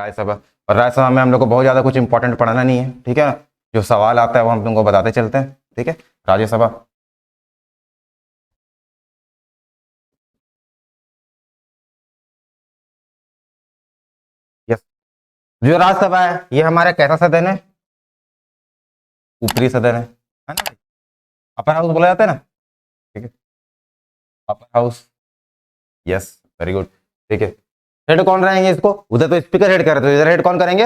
राज्यसभा। और राज्यसभा में हम लोग को बहुत ज़्यादा कुछ इंपॉर्टेंट पढ़ना नहीं है, ठीक है ना। जो सवाल आता है वो हम तुमको बताते चलते हैं, ठीक है। राज्यसभा, यस, जो राज्यसभा है ये हमारा कैसा सदन है? ऊपरी सदन है ना भाई? अपर हाउस बोला जाता है ना, ठीक है, upper house, yes, very good, ठीक है। हेड कौन रहेंगे इसको? उधर तो स्पीकर हेड कर रहे थे, इधर हेड कौन करेंगे?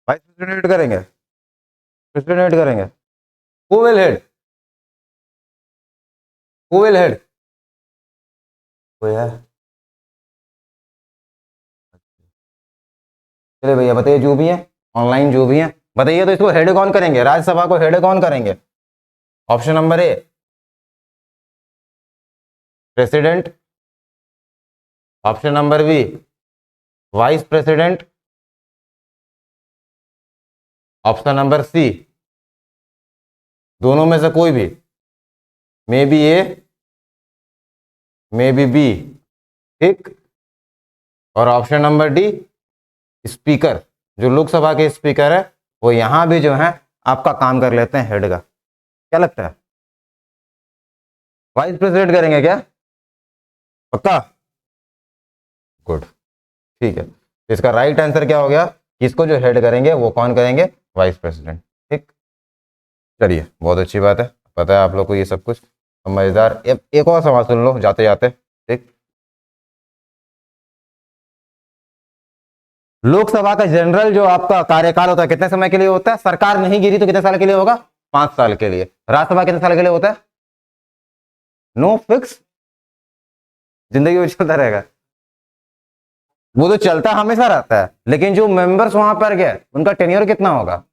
वाइस प्रेसिडेंट हेड करेंगे, प्रेसिडेंट हेड करेंगे। Who will head? Who will head? कोई है? चलिए भैया बताइए, जो भी है ऑनलाइन जो भी है बताइए, तो इसको हेड कौन करेंगे? राज्यसभा को हेड कौन करेंगे? Option number A president, option number B vice president, option number C दोनों में से कोई भी, maybe A maybe B, ठीक। और ऑप्शन नंबर डी स्पीकर, जो लोकसभा के स्पीकर है वो यहां भी जो है आपका काम कर लेते हैं हेड का। क्या लगता है, वाइस प्रेसिडेंट करेंगे क्या? पक्का? गुड, ठीक है। तो इसका राइट आंसर क्या हो गया? इसको जो हेड करेंगे वो कौन करेंगे? वाइस प्रेसिडेंट, ठीक। चलिए बहुत अच्छी बात है, पता है आप लोग को ये सब कुछ समझदार। एक और सवाल सुन लो जाते जाते, ठीक। लोकसभा का जनरल जो आपका कार्यकाल होता है कितने समय के लिए होता है? सरकार नहीं गिरी तो कितने साल के लिए होगा? 5 साल के लिए। राज्यसभा कितने साल के लिए होता है? नो फिक्स, जिंदगी में चलता रहेगा। वो तो चलता हमेशा रहता है, लेकिन जो मेंबर्स वहां पर गए उनका टेन्योर कितना होगा?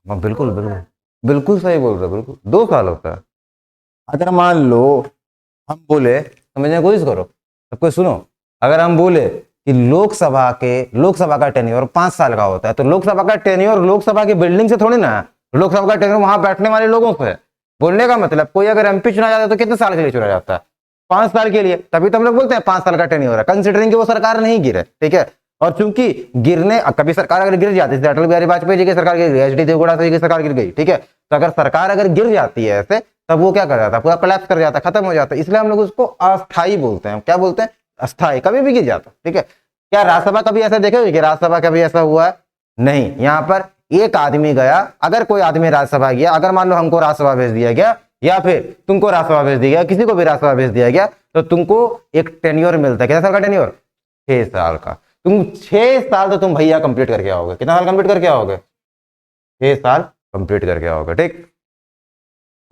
बिल्कुल बिल्कुल बिल्कुल सही बोल रहे हो, बिल्कुल 2 साल होता है। अगर मान लो हम बोले, समझने की कोशिश करो, सबको सुनो, अगर हम बोले कि लोकसभा का टेन्योर 5 साल का होता है, तो लोकसभा का टेन्योर लोकसभा की बिल्डिंग से थोड़ी ना है, लोकसभा का टेन्योर वहां बैठने वाले लोगों से है। बोलने का मतलब कोई अगर एमपी चुना जाता है तो कितने साल के लिए चुना जाता है? 5 साल के लिए। तभी तो हम लोग बोलते हैं 5 साल का टेन्योर है, कंसिडरिंग कि वो सरकार नहीं गिरे, ठीक है। और चूंकि गिरने, कभी सरकार अगर गिर जाती है, अटल बिहारी वाजपेयी जी की सरकार गिर गई, एचडी देवगौड़ा जी की सरकार गिर गई, ठीक है, तो अगर सरकार अगर गिर जाती है ऐसे, तब वो क्या कर जाता है? पूरा कोलैप्स कर जाता है, खत्म हो जाता है। इसलिए हम लोग उसको अस्थायी बोलते हैं। क्या बोलते हैं? अस्थायी, कभी भी गिर जाता, ठीक है। क्या राज्यसभा कभी ऐसा देखे कि राज्यसभा कभी ऐसा हुआ है? नहीं। यहां पर एक आदमी गया, अगर कोई आदमी राज्यसभा गया, अगर मान लो हमको राज्यसभा भेज दिया गया या फिर तुमको राज्यसभा भेज दिया गया, किसी को भी राज्यसभा भेज दिया गया, तो तुमको एक टेन्योर मिलता है। कितना साल का टेन्योर? 6 साल का। तुम 6 साल तो तुम भैया कंप्लीट करके आओगे। कितना साल कंप्लीट करके आओगे? 6 साल कंप्लीट करके आओगे, ठीक।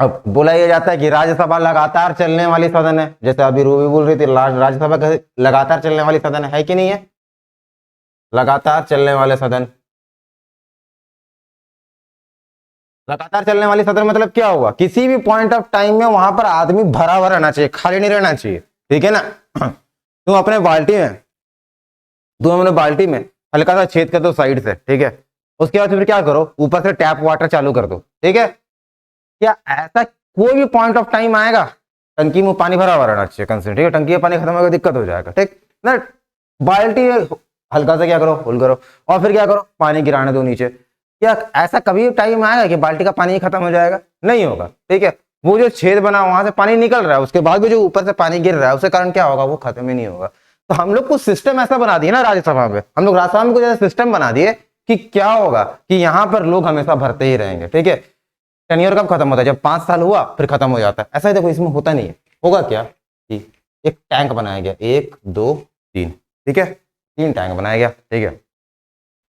अब बोला यह जाता है कि राज्यसभा लगातार चलने वाली सदन है, जैसे अभी रूबी बोल रही थी, राज्यसभा लगातार चलने वाली सदन है कि नहीं है? लगातार चलने वाले सदन, लगातार चलने वाली सदन मतलब क्या हुआ? किसी भी पॉइंट ऑफ टाइम में वहां पर आदमी भरा हुआ रहना चाहिए, खाली नहीं रहना चाहिए, ठीक है ना। तुम अपने बाल्टी में हल्का सा छेद कर दो साइड से, ठीक है। उसके बाद फिर क्या करो? ऊपर से टैप वाटर चालू कर दो, ठीक है। क्या ऐसा कोई भी पॉइंट ऑफ टाइम आएगा टंकी में पानी भरा हुआ रहना चाहिए कंसेंट, ठीक है। टंकी में पानी खत्म होगा दिक्कत हो जाएगा, ठीक ना। बाल्टी हल्का सा क्या करो? होल करो, और फिर क्या करो? पानी गिराने दो नीचे। क्या ऐसा कभी टाइम आएगा कि बाल्टी का पानी ही खत्म हो जाएगा? नहीं होगा, ठीक है। वो जो छेद बना वहां से पानी निकल रहा है, उसके बाद भी जो ऊपर से पानी गिर रहा है, उसके कारण क्या होगा? वो खत्म ही नहीं होगा। तो हम लोग को सिस्टम ऐसा बना दिया ना राज्यसभा में, हम लोग राज्यसभा में कुछ ऐसा सिस्टम बना दिए कि क्या होगा कि यहाँ पर लोग हमेशा भरते ही रहेंगे, ठीक है। टेन्योर कब खत्म होता है? जब 5 साल हुआ फिर खत्म हो जाता है। ऐसा ही देखो इसमें होता नहीं है। होगा क्या कि एक टैंक बनाया गया, 1 2 3, ठीक है, 3 टैंक बनाया गया, ठीक है।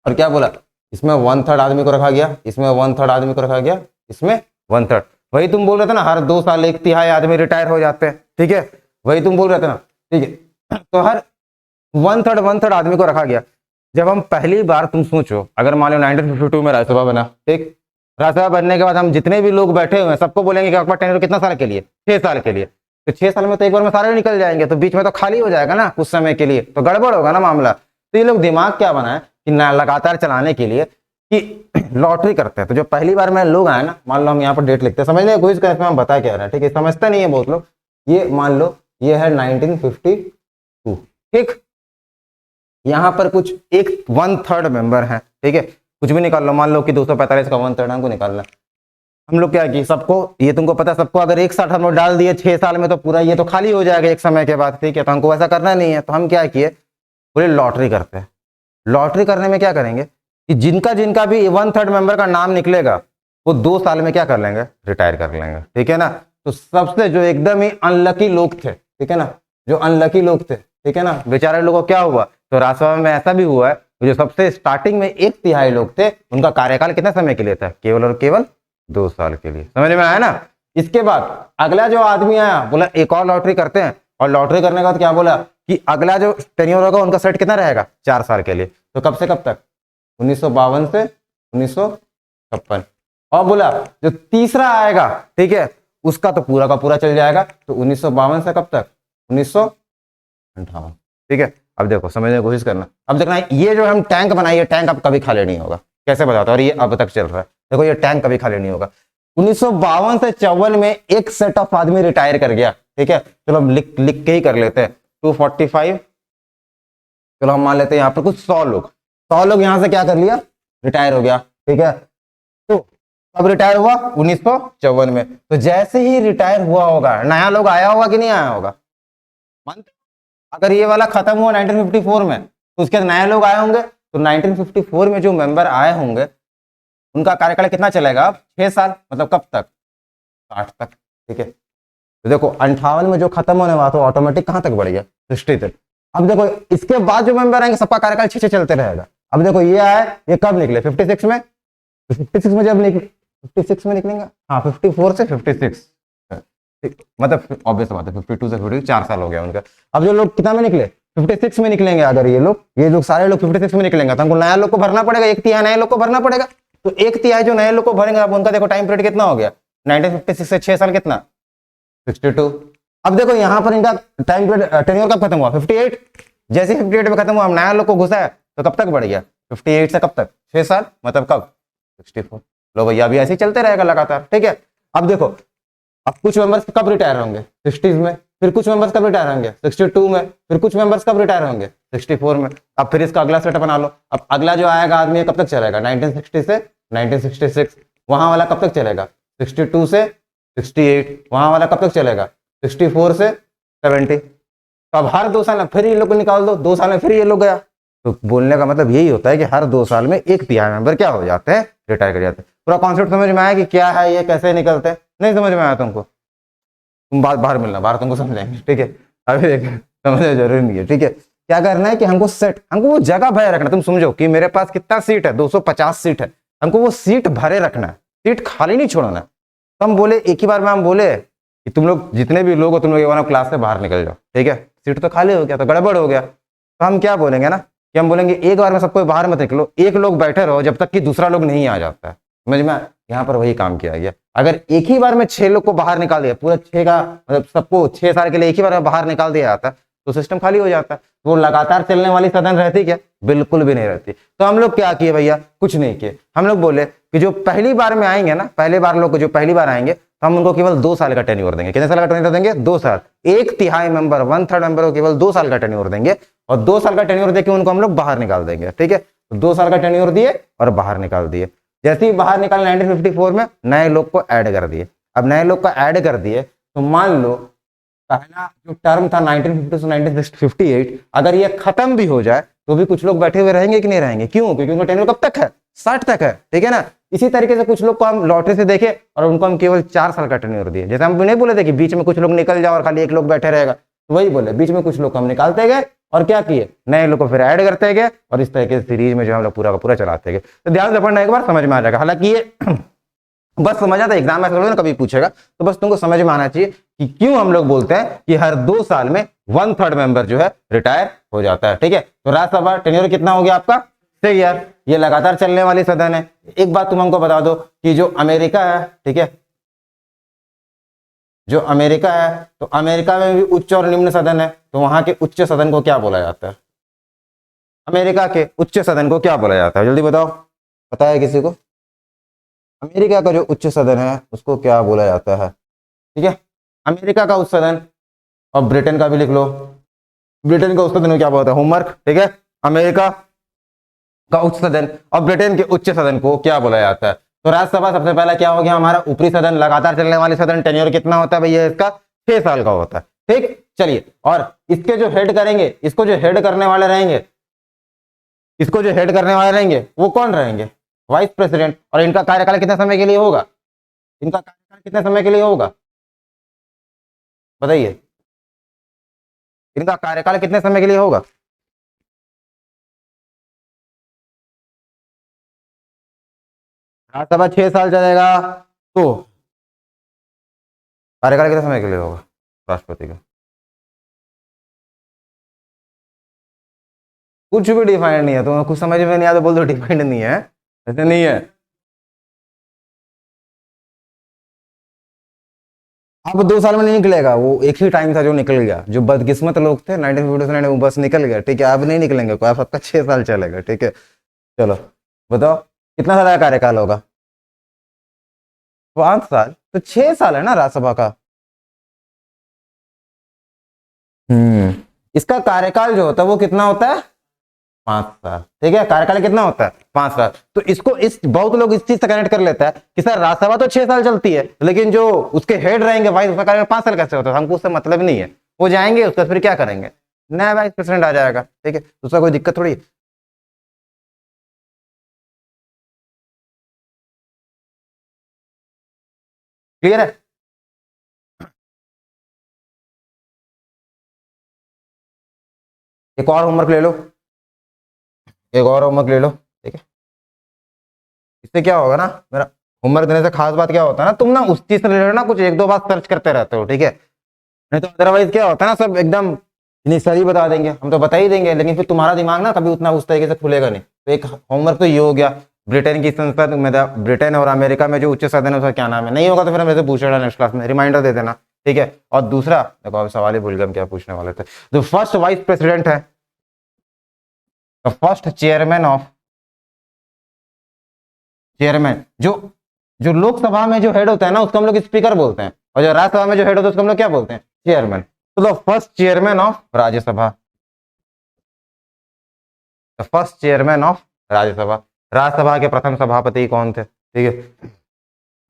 और क्या बोला? इसमें 1/3 आदमी को रखा गया, इसमें 1/3 आदमी को रखा गया, इसमें 1/3। वही तुम बोल रहे थे ना, हर 2 साल 1/3 आदमी रिटायर हो जाते हैं, ठीक है। वही तुम बोल रहे थे ना, ठीक है। तो हर 1/3 आदमी को रखा गया। जब हम पहली बार, तुम सोचो, अगर मान लो 1952 में राज्यसभा बना, ठीक, राज्यसभा बनने के बाद हम जितने भी लोग बैठे हुए हैं सबको बोलेंगे कि आपका टेन्योर कितना साल के लिए? 6 साल के लिए। तो 6 साल में तो एक बार में सारे निकल जाएंगे, तो बीच में तो खाली हो जाएगा ना कुछ समय के लिए, तो गड़बड़ होगा ना मामला। तो ये लोग दिमाग क्या बनाए कि लगातार चलाने के लिए कि लॉटरी करते हैं। तो जो पहली बार में लोग आए ना, मान लो हम यहाँ पर डेट लिखते हैं, समझने की कोशिश करें इसमें हम बता क्या रहे हैं, ठीक है। समझते नहीं है बहुत लोग। ये मान लो ये है 1952, ठीक। यहाँ पर कुछ एक 1/3 मेंबर है, ठीक है, कुछ भी निकाल लो, मान लो कि 245 का 1/3 हमको निकालना। हम लोग क्या किए, सबको, ये तुमको पता, सबको अगर एक साथ हम लोग डाल दिए 6 साल में तो पूरा ये तो खाली हो जाएगा एक समय के बाद, ठीक है, तो हमको वैसा करना नहीं है। तो हम क्या किए, पूरी लॉटरी करते हैं। लॉटरी करने में क्या करेंगे कि जिनका जिनका भी 1/3 मेंबर का नाम निकलेगा वो 2 साल में क्या कर लेंगे, रिटायर कर लेंगे, ठीक है ना। तो सबसे जो एकदम ही अनलकी लोग थे, ठीक है ना, जो अनलकी लोग थे, ठीक है ना, बेचारे लोगों को क्या हुआ, तो राज्यसभा में ऐसा भी हुआ है, जो सबसे स्टार्टिंग में 1/3 लोग थे, उनका कार्यकाल कितने समय के लिए था, केवल और केवल 2 साल के लिए। समझ में आया ना। इसके बाद अगला जो आदमी आया, बोला एक और लॉटरी करते हैं, और लॉटरी करने के बाद क्या बोला कि अगला जो टेन्योर होगा उनका सेट कितना रहेगा, 4 साल के लिए। तो कब से कब तक, 1952 से 1956। और बोला जो तीसरा आएगा, ठीक है, उसका तो पूरा का पूरा चल जाएगा, तो 1952 से कब तक, 1958, ठीक है। अब देखो समझने की कोशिश करना। अब देखना ये जो हम टैंक बनाई है, टैंक अब कभी खाली नहीं होगा, कैसे बताता हूं, और ये अब तक चल रहा है, देखो ये टैंक कभी खाली नहीं होगा। 1952 से 54 में एक सेट ऑफ आदमी रिटायर कर गया, ठीक है, चलो हम लिख लिख के ही कर लेते हैं, 245, चलो हम मान लेते हैं यहाँ पर कुछ 100 लोग यहां से क्या कर लिया, रिटायर हो गया, ठीक है। तो कब रिटायर हुआ, 1954 में। तो जैसे ही रिटायर हुआ होगा, नया लोग आया होगा कि नहीं आया होगा, मानते? अगर ये वाला खत्म हुआ 1954 में, तो उसके बाद नए लोग आए होंगे, तो 1954 में जो मेंबर आए होंगे उनका कार्यकाल कितना चलेगा, 6 साल, मतलब कब तक, 60 तक, ठीक है। तो देखो 58 में जो खत्म होने वाला, तो ऑटोमेटिक कहां तक बढ़ गया, 60 तक। अब देखो इसके बाद जो मेंबर आएंगे सबका कार्यकाल 6 चलते रहेगा। अब देखो ये आए, ये कब निकले, 56 में, 56 में जब निकले, 56 में निकलेंगे, हाँ 54 से 56, मतलब ऑब्वियस बात है, 52 से 52 4 साल हो गया उनका। अब जो लोग कितना में निकले, 56 में निकलेंगे, अगर ये लोग सारे लोग 56 में निकलेंगे, तो हमको नया लोग को भरना पड़ेगा, 1/3 नए लोग को भरना पड़ेगा। तो 1/3 जो नए लोग को भरेंगे, अब उनका देखो टाइम पीरियड कितना हो गया, 1956 से 6 साल कितना, 62। अब देखो यहाँ पर इनका टाइम पीरियड, टेन्योर कब खत्म हुआ, 58। जैसे 58 में खत्म हुआ, हम नया लोग को घुसा है, तो कब तक बढ़ गया, 58 से कब तक, 6 साल, मतलब कब, 64। लो भैया अभी ऐसे ही चलते रहेगा लगातार, ठीक है। अब देखो अब कुछ मेंबर्स कब रिटायर होंगे, 60s में, फिर कुछ मेंबर्स कब रिटायर होंगे, 62 में, फिर कुछ मेंबर्स कब रिटायर होंगे, 64 में। अब फिर इसका अगला सेट बना लो। अब अगला जो आएगा आदमी कब तक चलेगा, 1960 से 1966, वहां वाला कब तक चलेगा, 62 से 68, वहां वाला कब तक चलेगा, 64 से 70। तो अब हर 2 साल में फिर ये लोग को निकाल दो, 2 साल में फिर ये लोग गया। तो बोलने का मतलब यही होता है कि हर 2 साल में 1/3 मेंबर क्या हो जाते हैं, रिटायर कर जाते हैं। पूरा कॉन्सेप्ट समझ में आया कि क्या है ये, कैसे निकलते हैं, नहीं समझ में आया तुमको, तुम बाहर मिलना, बाहर तुमको समझाएंगे, ठीक है। अभी देखो समझना जरूरी नहीं है, ठीक है। क्या करना है कि हमको वो जगह भरे रखना। तुम समझो कि मेरे पास कितना सीट है, 250 सीट है, हमको वो सीट भरे रखना है, सीट खाली नहीं छोड़ना है। तो हम बोले एक ही बार में, हम बोले कि तुम लोग जितने भी लोग हो, तुम लोग ये वाला क्लास से बाहर निकल जाओ, ठीक है, सीट तो खाली हो गया, तो गड़बड़ हो गया। तो हम क्या बोलेंगे ना कि हम बोलेंगे एक बार में सबको बाहर मत निकलो, एक लोग बैठे रहो जब तक कि दूसरा लोग नहीं आ जाता है। समझ में, यहाँ पर वही काम किया गया। अगर एक ही बार में 6 लोग को बाहर निकाल दिया, पूरा 6 का मतलब सबको 6 साल के लिए एक ही बार में बाहर निकाल दिया जाता, तो सिस्टम खाली हो जाता। वो लगातार चलने वाली सदन रहती क्या, बिल्कुल भी नहीं रहती। तो हम लोग क्या किए भैया, कुछ नहीं किए। हम लोग बोले कि जो पहली बार में आएंगे ना, पहले बार लोग जो पहली बार आएंगे, तो हम उनको केवल 2 साल का टेन्योर देंगे। कितने साल का टेन्योर देंगे, 2 साल। 1/3 मेंबर, 1/3 मेंबर को केवल 2 साल का टेन्योर देंगे, और 2 साल का टेन्योर देके उनको हम लोग बाहर निकाल देंगे, ठीक है। तो 2 साल का टेन्योर दिए और बाहर निकाल दिए। जैसे ही बाहर निकाल 1954 में नए लोग को ऐड कर दिए। अब नए लोग को ऐड कर दिए, तो मान लो पहला जो टर्म था 1950 से 1958, अगर ये खत्म भी हो जाए तो भी कुछ लोग बैठे हुए रहेंगे कि नहीं रहेंगे, क्यों, क्योंकि उनका टेन्योर कब तक है, 60 तक है, ठीक है ना। इसी तरीके से कुछ लोग को हम लॉटरी से देखे और उनको हम केवल 4 साल का टेन्योर दिए। जैसे हम नहीं बोले थे कि बीच में कुछ लोग निकल जाओ और खाली एक लोग बैठे रहेगा, तो वही बोले बीच में कुछ लोग हम निकालते गए और क्या किए, नए लोग को फिर ऐड करते गए, और इस तरीके से सीरीज में जो हम लोग पूरा का पूरा चलाते गए। तो ध्यान से पढ़ना, एक बार समझ में आ जाएगा। हालांकि ये बस समझ आता, एग्जाम में थोड़ा ना कभी पूछेगा, तो बस तुमको समझ में आना चाहिए कि क्यों हम लोग बोलते हैं कि हर 2 साल में 1/3 मेंबर जो है रिटायर हो जाता है, ठीक है। तो राज्यसभा टेन्योर कितना हो गया आपका, 6 ईयर। ये लगातार चलने वाली सदन है। एक बात तुम हमको बता दो कि जो अमेरिका है, ठीक है, जो अमेरिका है, तो अमेरिका में भी उच्च और निम्न सदन है, तो वहां के उच्च सदन को क्या बोला जाता है, अमेरिका के उच्च सदन को क्या बोला जाता है, जल्दी बताओ, पता है किसी को। अमेरिका का जो उच्च सदन है उसको क्या बोला जाता है, ठीक है, अमेरिका का उच्च सदन। और ब्रिटेन का भी लिख लो, ब्रिटेन का उच्च सदन को क्या बोलता है, होमवर्क, ठीक है। अमेरिका का उच्च सदन और ब्रिटेन के उच्च सदन को क्या बोला जाता है? तो राज्यसभा सबसे पहला क्या हो गया हमारा ऊपरी सदन, लगातार चलने वाली सदन। टेन्योर कितना होता है भैया इसका? 6 साल का होता है। ठीक, चलिए, और इसके जो हेड करेंगे, इसको जो हेड करने वाले रहेंगे, इसको जो हेड करने वाले रहेंगे वो कौन रहेंगे? Vice president. और इनका कार्यकाल कितने समय के लिए होगा? इनका कार्यकाल कितने समय के लिए होगा बताइए? इनका कार्यकाल कितने समय के लिए होगा? राज्यसभा 6 साल चलेगा, तो कार्यकाल कितने समय के लिए होगा राष्ट्रपति का? कुछ भी डिफाइंड नहीं है, तो कुछ समझ में नहीं आया तो बोल दो डिफाइंड नहीं है, ऐसे नहीं है। अब 2 साल में नहीं निकलेगा, वो एक ही टाइम था जो निकल गया। जो बदकिस्मत लोग थे 1959 वो बस निकल गया, ठीक है। अब नहीं निकलेंगे कोई, अब सबका 6 साल चलेगा, ठीक है। चलो बताओ कितना साल का कार्यकाल होगा? 5 साल, तो 6 साल है ना राज्यसभा का। इसका कार्यकाल जो होता है वो कितना होता है? 5 साल, ठीक है। कार्यकाल कितना होता है? 5 साल। तो इसको इस बहुत लोग इस चीज से कनेक्ट कर लेता है कि सर राज्यसभा तो 6 साल चलती है, लेकिन जो उसके हेड रहेंगे वाइस, उसका कार्यकाल 5 साल कैसे होता है? हमको उससे मतलब नहीं है। वो जाएंगे उसका फिर क्या करेंगे? नया वाइस प्रेसिडेंट आ जाएगा, ठीक है, उसका कोई दिक्कत थोड़ी है। क्लियर है? एक और होमवर्क ले लो, एक और होमवर्क ले लो, ठीक है। इससे क्या होगा ना, मेरा होमवर्क देने से खास बात क्या होता है ना, तुम ना उस चीज से रिलेटेड ना कुछ एक दो बात सर्च करते रहते हो, ठीक है। नहीं तो अदरवाइज क्या होता है ना, सब एकदम सही बता देंगे, हम तो बता ही देंगे, लेकिन फिर तुम्हारा दिमाग ना कभी उतना उस तरीके से खुलेगा नहीं। तो एक होमवर्क तो ये हो गया, ब्रिटेन की संसद में, ब्रिटेन और अमेरिका में जो उच्च सदन है उसका क्या नाम है? नहीं होगा तो फिर मेरे से पूछ लेना नेक्स्ट क्लास में, रिमाइंडर दे देना, ठीक है। और दूसरा देखो, अब सवाल ही भूल गए हम क्या पूछने वाले थे। जो फर्स्ट वाइस प्रेसिडेंट है, फर्स्ट चेयरमैन ऑफ, चेयरमैन जो जो लोकसभा में जो हेड होता है ना उसको हम लोग स्पीकर बोलते हैं, और जो राज्यसभा में जो हेड होता है उसको हम लोग क्या बोलते हैं? चेयरमैन। तो the first chairman of Rajya Sabha, the first chairman of Rajya Sabha, Rajya Sabha के प्रथम सभापति कौन थे? ठीक है,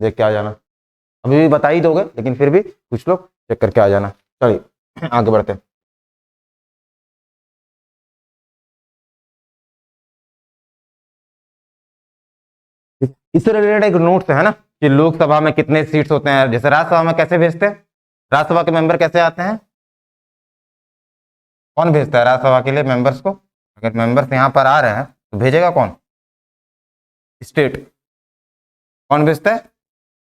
देख के आ जाना। अभी भी बता ही दोगे, लेकिन फिर भी कुछ लोग चेक करके आ जाना। चलिए आगे बढ़ते हैं। इससे रिलेटेड एक नोट्स है ना कि लोकसभा में कितने सीट्स होते हैं, जैसे राज्यसभा में कैसे भेजते हैं, राज्यसभा के मेंबर कैसे आते हैं? कौन भेजता है राज्यसभा के लिए मेंबर्स को? अगर मेंबर्स यहाँ पर आ रहे हैं तो भेजेगा कौन? स्टेट। कौन भेजता है?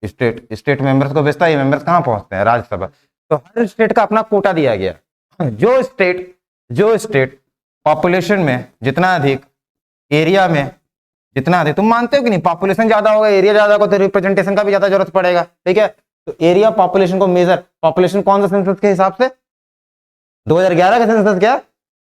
स्टेट। स्टेट मेंबर्स को भेजता है। ये मेंबर्स कहाँ पहुंचते हैं? राज्यसभा। तो हर स्टेट का अपना कोटा दिया गया। जो स्टेट पॉपुलेशन में जितना अधिक, एरिया में जितना अधिक, तुम मानते हो कि नहीं, पॉपुलेशन ज्यादा होगा, एरिया ज्यादा होगा, तो रिप्रेजेंटेशन का भी ज्यादा जरूरत पड़ेगा, ठीक है। तो एरिया पॉपुलेशन को मेजर, पॉपुलेशन कौन सा सेंसस के हिसाब से? 2011 का सेंसस क्या?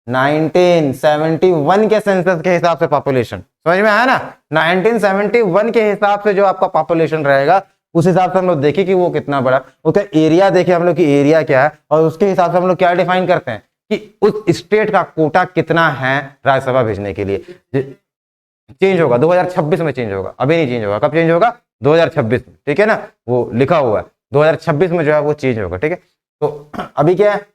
1971 के सेंसस के हिसाब से पॉपुलेशन। समझ में आया ना? 1971 के हिसाब से जो आपका पॉपुलेशन रहेगा उस हिसाब से हम लोग देखें कि वो कितना बड़ा, उसका एरिया देखे हम लोग कि एरिया क्या है, और उसके हिसाब से हम लोग क्या डिफाइन करते हैं कि उस स्टेट का कोटा कितना है राज्यसभा भेजने के लिए। चेंज होगा 2026 में, चेंज होगा, अभी नहीं चेंज होगा। कब चेंज होगा? 2026 में, ठीक है ना, वो लिखा हुआ है 2026 में जो है वो चेंज होगा, ठीक है। तो अभी क्या है,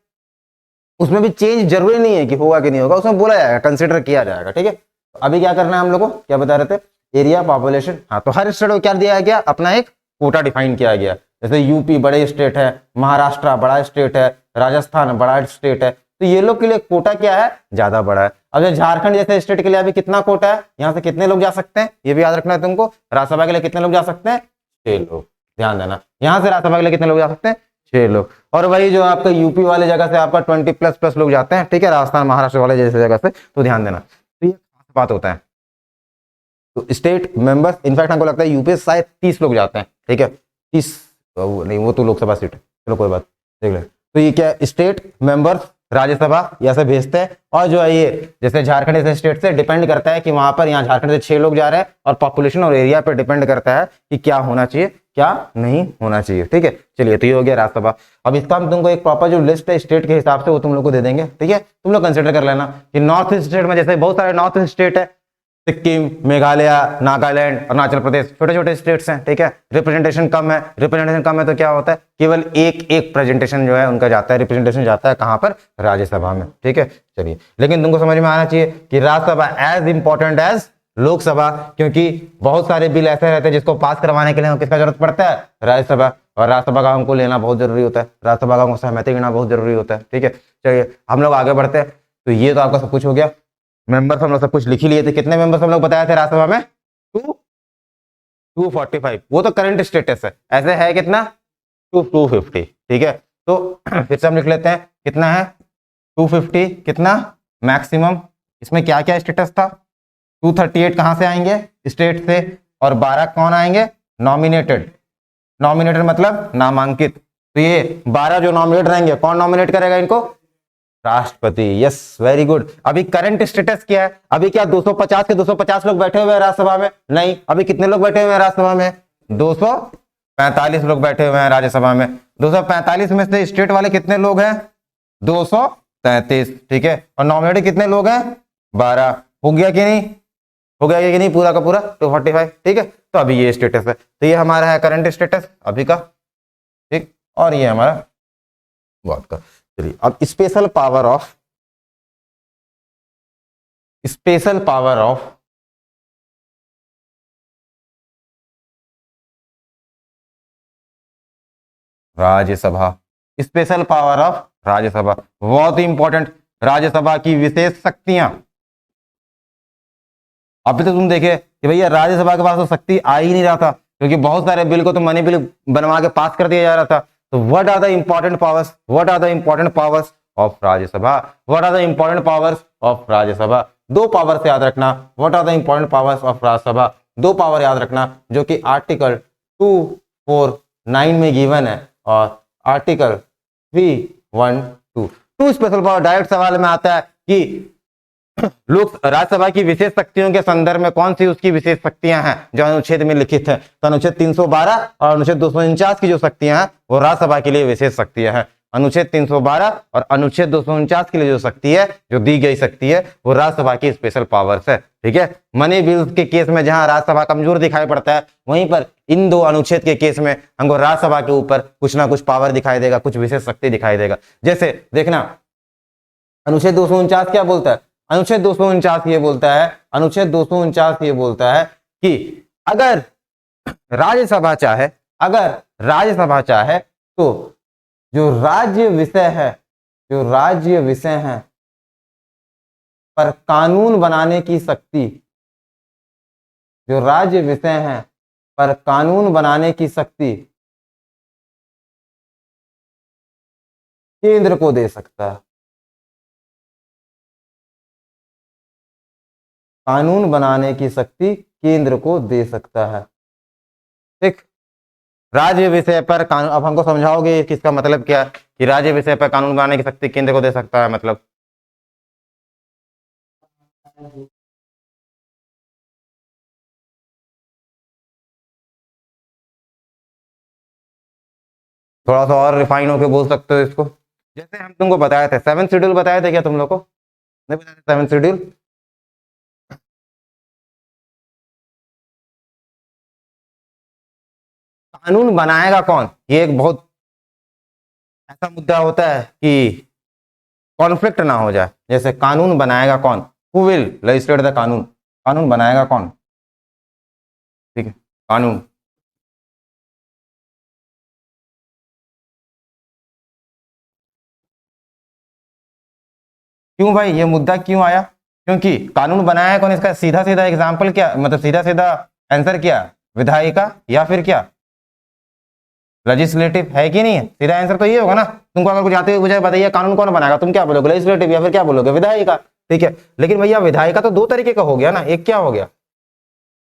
उसमें भी चेंज जरूरी नहीं है कि होगा कि नहीं होगा, उसमें बोला जाएगा, कंसिडर किया जाएगा, ठीक है। तो अभी क्या करना है हम लोग को, क्या बता रहे थे? Area, population. हाँ, तो हर स्टेट को क्या दिया गया? अपना एक कोटा डिफाइन किया गया। जैसे यूपी बड़े स्टेट है, महाराष्ट्र बड़ा स्टेट है, राजस्थान बड़ा स्टेट है, तो ये लोग के लिए कोटा क्या है? ज्यादा बड़ा है। अब जो झारखंड जैसे स्टेट के लिए अभी कितना कोटा है, यहाँ से कितने लोग जा सकते हैं, ये भी याद रखना है तुमको। राज्यसभा के लिए कितने लोग जा सकते हैं? 6 लोग, ध्यान देना। यहाँ से राज्यसभा के लिए कितने लोग जा सकते हैं? 6 लोग। और वही जो आपका यूपी वाले जगह से आपका 20+ लोग जाते हैं, ठीक है, राजस्थान महाराष्ट्र वाले जैसे जगह से, तो ध्यान देना। तो ये खास बात होता है। तो स्टेट मेंबर्स, इनफैक्ट हमको लगता है यूपी शायद 30 लोग जाते हैं, ठीक है, 30 नहीं, वो तो लोकसभा सीट है, चलो कोई बात, देख ले। तो ये क्या, स्टेट मेंबर्स राज्यसभा यहाँ से भेजते हैं। और जो है ये जैसे झारखंड जैसे स्टेट से डिपेंड करता है कि वहां पर, यहाँ झारखंड से 6 लोग जा रहे हैं, और पॉपुलेशन और एरिया पर डिपेंड करता है कि क्या होना चाहिए, क्या नहीं होना चाहिए। ठीक है, चलिए तो ये हो गया राज्यसभा। अब इसका हम तुमको एक प्रॉपर जो लिस्ट है स्टेट के हिसाब से वो तुम लोग को दे देंगे। ठीक है, तुम लोग कंसिडर कर लेना कि नॉर्थ ईस्ट स्टेट में जैसे बहुत सारे नॉर्थ ईस्ट स्टेट है, सिक्किम, मेघालय, नागालैंड, अरुणाचल प्रदेश, छोटे छोटे स्टेट्स हैं। ठीक है, रिप्रेजेंटेशन कम है, रिप्रेजेंटेशन कम है तो क्या होता है, केवल एक एक प्रेजेंटेशन जो है उनका जाता है, रिप्रेजेंटेशन जाता है कहां पर, राज्यसभा में। ठीक है, चलिए लेकिन तुमको समझ में आना चाहिए कि Rajya Sabha as important as Lok Sabha, क्योंकि बहुत सारे बिल ऐसे रहते हैं जिसको पास करवाने के लिए किसका जरूरत पड़ता है, राज्यसभा, और राज्यसभा का हमको लेना बहुत जरूरी होता है, राज्यसभा का सहमति लेना बहुत जरूरी होता है। ठीक है, चलिए हम लोग आगे बढ़ते हैं। तो ये तो आपका सब कुछ हो गया, मेंबर्स हम लोग सब कुछ लिख ही लिए थे। कितने मेंबर्स हम लोग बताए थे राज्यसभा में, 245, वो तो करंट स्टेटस है, ऐसे है कितना 250। ठीक है, तो फिर से हम लिख लेते हैं कितना है 250, कितना मैक्सिमम, इसमें क्या क्या स्टेटस था, 238 कहां से आएंगे, स्टेट से, और 12 कौन आएंगे, नॉमिनेटेड, नॉमिनेटेड मतलब नामांकित। तो ये 12 जो नॉमिनेट रहेंगे, कौन नॉमिनेट करेगा इनको, राष्ट्रपति। Yes, very good. अभी करंट स्टेटस क्या है, अभी क्या 250 के 250 लोग बैठे हुए हैं राज्यसभा में, नहीं, अभी कितने लोग बैठे हुए हैं राज्यसभा में, 245 लोग बैठे हुए हैं राज्यसभा में। 245 में से स्टेट वाले कितने लोग हैं, 233। ठीक है, और नॉमिनेटेड कितने लोग हैं, 12। हो गया कि नहीं, हो गया कि नहीं, पूरा का पूरा 245। ठीक है, तो अभी ये स्टेटस है, तो ये हमारा है करंट स्टेटस अभी का। ठीक, और ये हमारा बात का। चलिए अब special power of Rajya Sabha, special power of Rajya Sabha, बहुत ही इंपॉर्टेंट। राज्यसभा की विशेष शक्तियां, अभी तो तुम देखे कि भैया राज्यसभा के पास तो शक्ति आ ही नहीं रहा था, क्योंकि बहुत सारे बिल को तो मनी बिल बनवा के पास कर दिया जा रहा था। तो what are the important powers, what are the important powers of Rajya Sabha, what are the important powers of Rajya Sabha, दो पावर से याद रखना, what are the important powers of Rajya Sabha, दो पावर याद रखना जो कि आर्टिकल 249 में गिवन है और article 312। Two special power direct सवाल में आता है कि लोक राज्यसभा की विशेष शक्तियों के संदर्भ में कौन सी उसकी विशेष शक्तियां हैं जो अनुच्छेद में लिखित है। तो अनुच्छेद 312 और अनुच्छेद 249 की जो शक्तियां हैं वो राज्यसभा के लिए विशेष शक्तियां हैं। अनुच्छेद 312 और अनुच्छेद 249 के लिए जो शक्ति है, जो दी गई शक्ति है, वो राज्यसभा की स्पेशल पावर्स है। ठीक है, मनी बिल्स के केस में जहां राज्यसभा कमजोर दिखाई पड़ता है, वहीं पर इन दो अनुच्छेद के केस में हमको राज्यसभा के ऊपर कुछ ना कुछ पावर दिखाई देगा, कुछ विशेष शक्ति दिखाई देगा। जैसे देखना, अनुच्छेद 249 क्या बोलता है, अनुच्छेद 249 ये बोलता है, अनुच्छेद 249 ये बोलता है कि अगर राज्यसभा चाहे, अगर राज्यसभा चाहे तो जो राज्य विषय है, जो राज्य विषय है पर कानून बनाने की शक्ति, जो राज्य विषय है पर कानून बनाने की शक्ति केंद्र को दे सकता है। कानून बनाने की शक्ति केंद्र को दे सकता है। ठीक, राज्य विषय पर कानून, अब हमको समझाओगे किसका मतलब क्या है कि राज्य विषय पर कानून बनाने की शक्ति केंद्र को दे सकता है, मतलब थोड़ा सा और रिफाइन होके बोल सकते हो इसको। जैसे हम तुमको बताए थे 7 शेड्यूल, बताए थे क्या तुम लोग को, नहीं बताया था 7 शेड्यूल, कानून बनाएगा कौन, ये एक बहुत ऐसा मुद्दा होता है कि कॉन्फ्लिक्ट ना हो जाए। जैसे कानून बनाएगा कौन, हु विल लेजिस्लेट द कानून, कानून बनाएगा कौन। ठीक है, कानून, क्यों भाई ये मुद्दा क्यों आया, क्योंकि कानून बनाया कौन, इसका सीधा सीधा एग्जाम्पल क्या, मतलब सीधा सीधा आंसर क्या, विधायिका या फिर क्या, लेजिस्लेटिव, है कि नहीं है, सीधा आंसर तो ये होगा ना। तुमको अगर कुछ आते हुए मुझे बताइए कानून कौन बनाएगा, तुम क्या बोलोगे, लेजिस्लेटिव या फिर क्या बोलोगे, विधायिका। ठीक है, लेकिन भैया विधायिका तो दो तरीके का हो गया ना, एक क्या हो गया,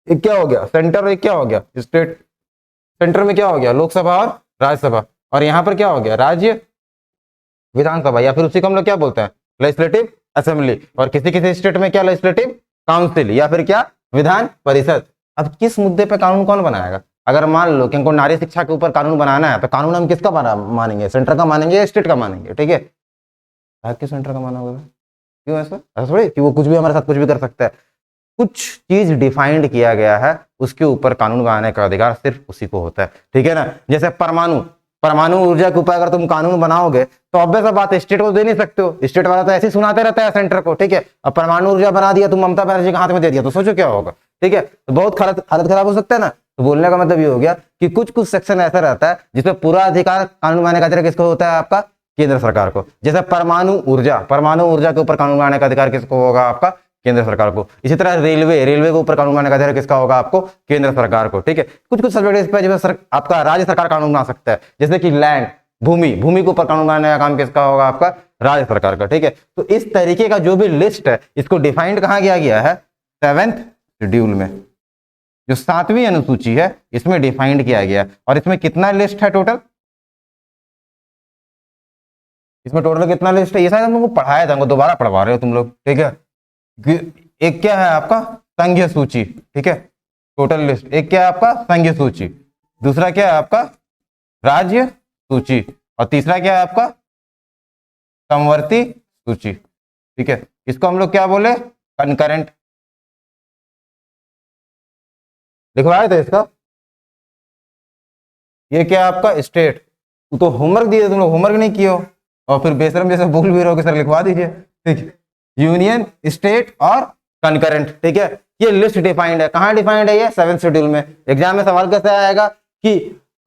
एक क्या हो गया सेंटर, और एक क्या हो गया स्टेट। सेंटर में क्या हो गया, लोकसभा और राज्यसभा, और यहाँ पर क्या हो गया, राज्य विधानसभा, या फिर उसी को हम लोग क्या बोलते हैं, लेजिस्लेटिव असेंबली, और किसी किसी स्टेट में क्या, लेजिस्लेटिव काउंसिल, या फिर क्या, विधान परिषद। अब किस मुद्दे पे कानून कौन बनाएगा, अगर मान लो कि हमको नारी शिक्षा के ऊपर कानून बनाना है तो कानून हम किसका मानेंगे, सेंटर का मानेंगे या स्टेट का मानेंगे, ठीक है। क्यों सेंटर का माना होगा, क्यों ऐसा, ऐसा थोड़ी कि वो कुछ भी हमारे साथ कुछ भी कर सकता है। कुछ चीज डिफाइंड किया गया है, उसके ऊपर कानून बनाने का अधिकार सिर्फ उसी को होता है, ठीक है ना। जैसे परमाणु ऊर्जा के ऊपर अगर तुम कानून बनाओगे तो ऑब्वियस बात है स्टेट को दे नहीं सकते हो, स्टेट वाला तो ऐसे ही सुनाते रहता है सेंटर को, ठीक है। अब परमाणु ऊर्जा बना दिया तुम ममता बनर्जी के हाथ में दे दिया तो सोचो क्या होगा, ठीक है। तो बहुत हालत खराब हो सकता है ना। तो बोलने का मतलब ये हो गया कि कुछ कुछ सेक्शन ऐसा रहता है जिसमें पूरा अधिकार कानून बनाने का अधिकार किसको होता है, आपका केंद्र सरकार को। जैसे परमाणु ऊर्जा के ऊपर कानून बनाने का अधिकार किसको होगा, आपका केंद्र सरकार को। इसी तरह रेलवे के ऊपर कानून बनाने का अधिकार किसका होगा, आपको केंद्र सरकार को, ठीक है। कुछ कुछ सब्जेक्ट इस पर आपका राज्य सरकार कानून बना सकता है, जैसे कि लैंड भूमि के ऊपर कानून बनाने का काम किसका होगा, आपका राज्य सरकार का, ठीक है। तो इस तरीके का जो भी लिस्ट है इसको डिफाइंड कहां किया गया है, 7th शेड्यूल में, जो 7वीं अनुसूची है इसमें डिफाइंड किया गया। और इसमें कितना लिस्ट है टोटल, इसमें टोटल कितना लिस्ट है, ये शायद हम लोग को पढ़ाया था, हमको दोबारा पढ़वा रहे हो तुम लोग, ठीक है। एक क्या है आपका संघीय सूची, ठीक है, टोटल लिस्ट। एक क्या है आपका संघीय सूची, दूसरा क्या है आपका राज्य सूची, और तीसरा क्या है आपका समवर्ती सूची, ठीक है। इसको हम लोग क्या बोले, कंकरेंट। लिखवाए थे इसका। ये क्या है आपका स्टेट। तो होमवर्क दिए तुम लोग, होमवर्क नहीं किए हो और फिर बेशरम जैसे बोल भी रहो कि सर लिखवा दीजिए, ठीक है। यूनियन, स्टेट और कंकरेंट, ठीक है। ये लिस्ट डिफाइंड है, कहां डिफाइंड है, ये 7th शेड्यूल में। एग्जाम में सवाल कैसे आएगा कि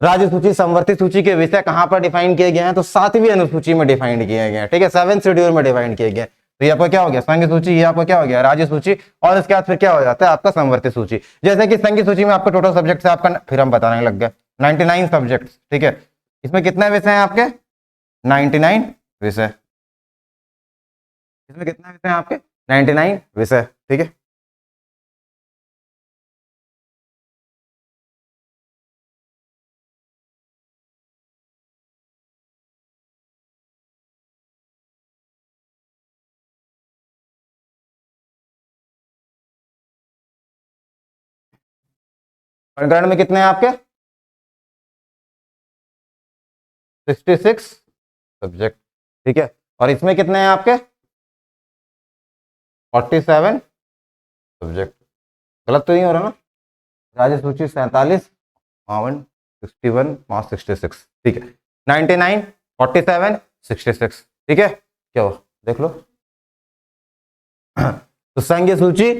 राज्य सूची समवर्ती सूची के विषय कहां पर डिफाइन किए गए हैं, तो 7वीं अनुसूची में डिफाइंड किए गए हैं, ठीक है। 7th शेड्यूल में डिफाइंड किए गए। तो ये आपका क्या हो गया संघ सूची, ये आपका क्या हो गया राज्य सूची, और इसके बाद फिर क्या हो जाता है आपका समवर्ती सूची। जैसे कि संघ सूची में आपका टोटल सब्जेक्ट है आपका, फिर हम बताने लग गए 99 सब्जेक्ट, ठीक है। इसमें कितने विषय हैं आपके 99 विषय, इसमें कितने विषय हैं आपके 99 विषय, ठीक है। कंकरेंट में कितने हैं आपके 66 सब्जेक्ट, ठीक है। और इसमें कितने हैं आपके 47 सब्जेक्ट। गलत तो नहीं हो रहा ना, राज्य सूची 47 52 61 5 66, ठीक है। 99 47 66, ठीक है। क्या हो देख लो। तो संघीय सूची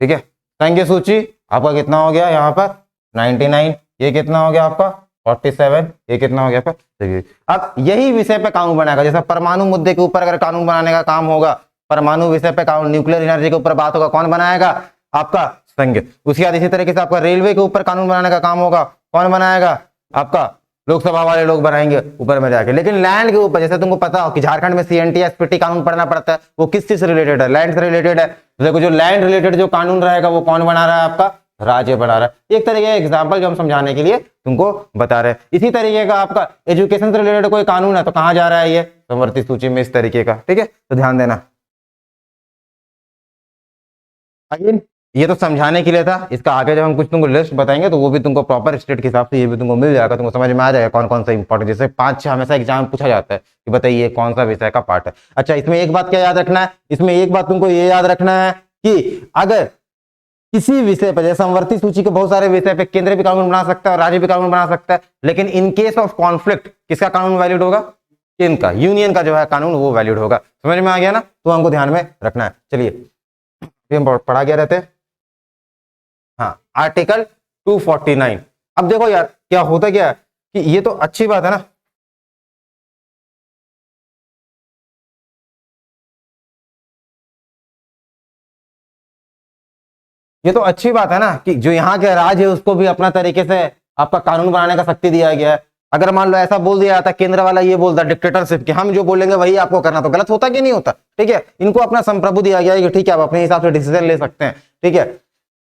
ठीक है, संघीय सूची आपका कितना हो गया यहाँ पर 99, ये कितना हो गया आपका 47, ये कितना हो गया आपका। देखिए अब यही विषय पे कानून बनाएगा, जैसे परमाणु मुद्दे के ऊपर अगर कानून बनाने का काम होगा, परमाणु विषय पे कानून, न्यूक्लियर एनर्जी के ऊपर बात होगा, कौन बनाएगा आपका संघ। उसके बाद इसी तरीके से आपका रेलवे के ऊपर कानून बनाने का काम होगा, कौन बनाएगा आपका लोकसभा वाले लोग बनाएंगे ऊपर में जाके। लेकिन लैंड के ऊपर जैसे तुमको पता हो कि झारखंड में सीएनटी एसपीटी कानून पढ़ना पड़ता है, वो किस चीज से रिलेटेड है, लैंड से रिलेटेड है। देखो जो लैंड रिलेटेड जो कानून रहेगा वो कौन बना रहा है आपका राज्य बना रहा है। एक तरीके का एग्जाम्पल जो हम समझाने के लिए तुमको बता रहे हैं। इसी तरीके का आपका एजुकेशन से रिलेटेड कोई कानून है तो कहां जा रहा है ये समवर्ती सूची में, इस तरीके का, ठीक है। तो ध्यान देना। अगेन ये तो समझाने के लिए था, इसका आगे जब हम कुछ तुमको लिस्ट बताएंगे तो वो भी तुमको प्रॉपर स्टेट के हिसाब से ये भी तुमको मिल जाएगा, तुमको समझ में आ जाएगा कौन कौन सा इंपॉर्टेंट। जैसे 5-6 हमेशा एग्जाम में पूछा जाता है कि बताइए कौन सा विषय का पार्ट है। अच्छा इसमें एक बात क्या याद रखना है, इसमें एक बात तुमको ये याद रखना है कि अगर किसी विषय पर, जैसे समवर्ती सूची के बहुत सारे विषय पे केंद्र भी कानून बना सकता है और राज्य भी कानून बना सकता है, लेकिन इन केस ऑफ कॉन्फ्लिक्ट किसका कानून वैलिड होगा, इनका यूनियन का जो है कानून वो वैलिड होगा। समझ में आ गया ना, तो हमको ध्यान में रखना है। चलिए हम पढ़ा गया रहते हैं। हाँ आर्टिकल 249। अब देखो यार क्या होता क्या है कि ये तो अच्छी बात है ना, ये तो अच्छी बात है ना कि जो यहाँ के राज्य है उसको भी अपना तरीके से आपका कानून बनाने का शक्ति दिया गया है। अगर मान लो ऐसा बोल दिया जाता केंद्र वाला ये बोलता डिक्टेटरशिप कि हम जो बोलेंगे वही आपको करना, तो गलत होता कि नहीं होता, ठीक है। इनको अपना संप्रभु दिया गया है कि ठीक है आप अपने हिसाब से डिसीजन ले सकते हैं, ठीक है।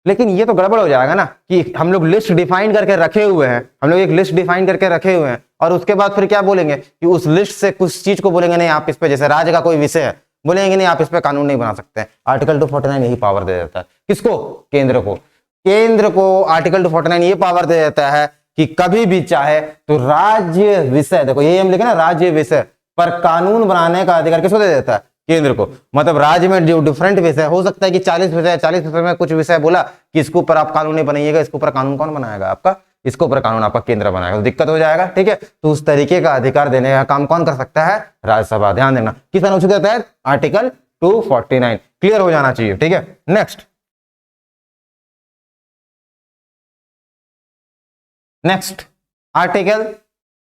लेकिन ये तो गड़बड़ हो जाएगा ना कि हम लोग लिस्ट डिफाइन करके रखे हुए हैं, हम लोग एक लिस्ट डिफाइन करके रखे हुए हैं और उसके बाद फिर क्या बोलेंगे कि उस लिस्ट से कुछ चीज को बोलेंगे नहीं आप इस पे, जैसे राज्य का कोई विषय है बोलेंगे नहीं आप इस पे कानून नहीं बना सकते। आर्टिकल 249 यही पावर दे देता है, किसको? केंद्र को। केंद्र को आर्टिकल 249 ये पावर दे देता है कि कभी भी चाहे तो राज्य विषय, देखो यही हम लिखे ना, राज्य विषय पर कानून बनाने का अधिकार किसको दे देता है? केंद्र को। मतलब राज्य में जो डिफरेंट विषय हो सकता है कि 40 विषय में कुछ विषय बोला कि इसके ऊपर आप कानून नहीं बनाइएगा, इसके ऊपर कानून कौन बनाएगा? आपका, इसके ऊपर कानून आपका केंद्र बनाएगा, तो दिक्कत हो जाएगा। ठीक है, तो उस तरीके का अधिकार देने का काम कौन कर सकता है? राज्यसभा। ध्यान देना किस अनुच्छेद के तहत? आर्टिकल 249। क्लियर हो जाना चाहिए। ठीक है, next article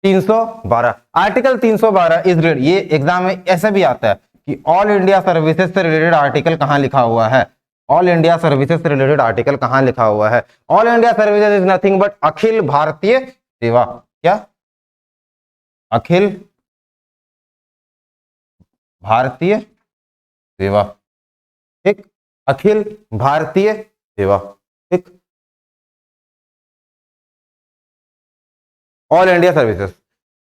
312। Article 312 is read, ये एग्जाम में ऐसे भी आता है कि ऑल इंडिया सर्विसेज से रिलेटेड आर्टिकल कहां लिखा हुआ है? ऑल इंडिया सर्विसेज से रिलेटेड आर्टिकल कहां लिखा हुआ है? All India services is nothing but अखिल भारतीय सेवा। क्या? अखिल भारतीय सेवा। ठीक, अखिल भारतीय सेवा। ठीक, ऑल इंडिया सर्विसेज।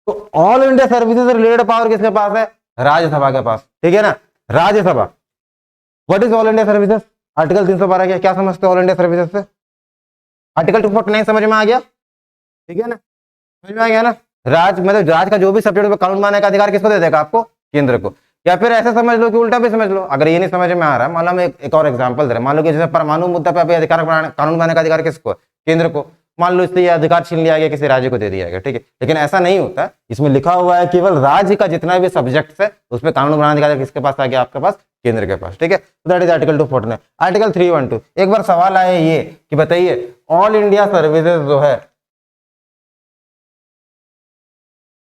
तो ऑल इंडिया सर्विसेज से रिलेटेड पावर किसके पास है? राज्यसभा के पास। ठीक है ना, Rajya Sabha. What is all India services? Article 312 क्या समझते हो ऑल इंडिया सर्विसेज से? आर्टिकल 249 समझ में आ गया? ठीक है ना, समझ में आ गया ना? मतलब राज्य का जो भी सब्जेक्ट कानून बनाने का अधिकार किसको दे देगा? आपको, केंद्र को। या फिर ऐसे समझ लो कि उल्टा भी समझ लो, अगर ये नहीं समझ में आ रहा है, मान लो मैं एक और एग्जांपल दे रहा हूं। मान लो कि जैसे परमाणु मुद्दा पे अधिकार कानून बनाने का अधिकार किसको? केंद्र को। मान लो इससे ये अधिकार छीन लिया गया, किसी राज्य को दे दिया गया। ठीक है, लेकिन ऐसा नहीं होता, इसमें लिखा हुआ है केवल राज्य का जितना भी सब्जेक्ट है उस पर कानून बनाने का किसके पास आ गया? आपके पास, केंद्र के पास। ठीक है, तो दैट इज आर्टिकल 249। आर्टिकल 312, एक बार सवाल आया ये कि बताइए ऑल इंडिया सर्विसेज जो है,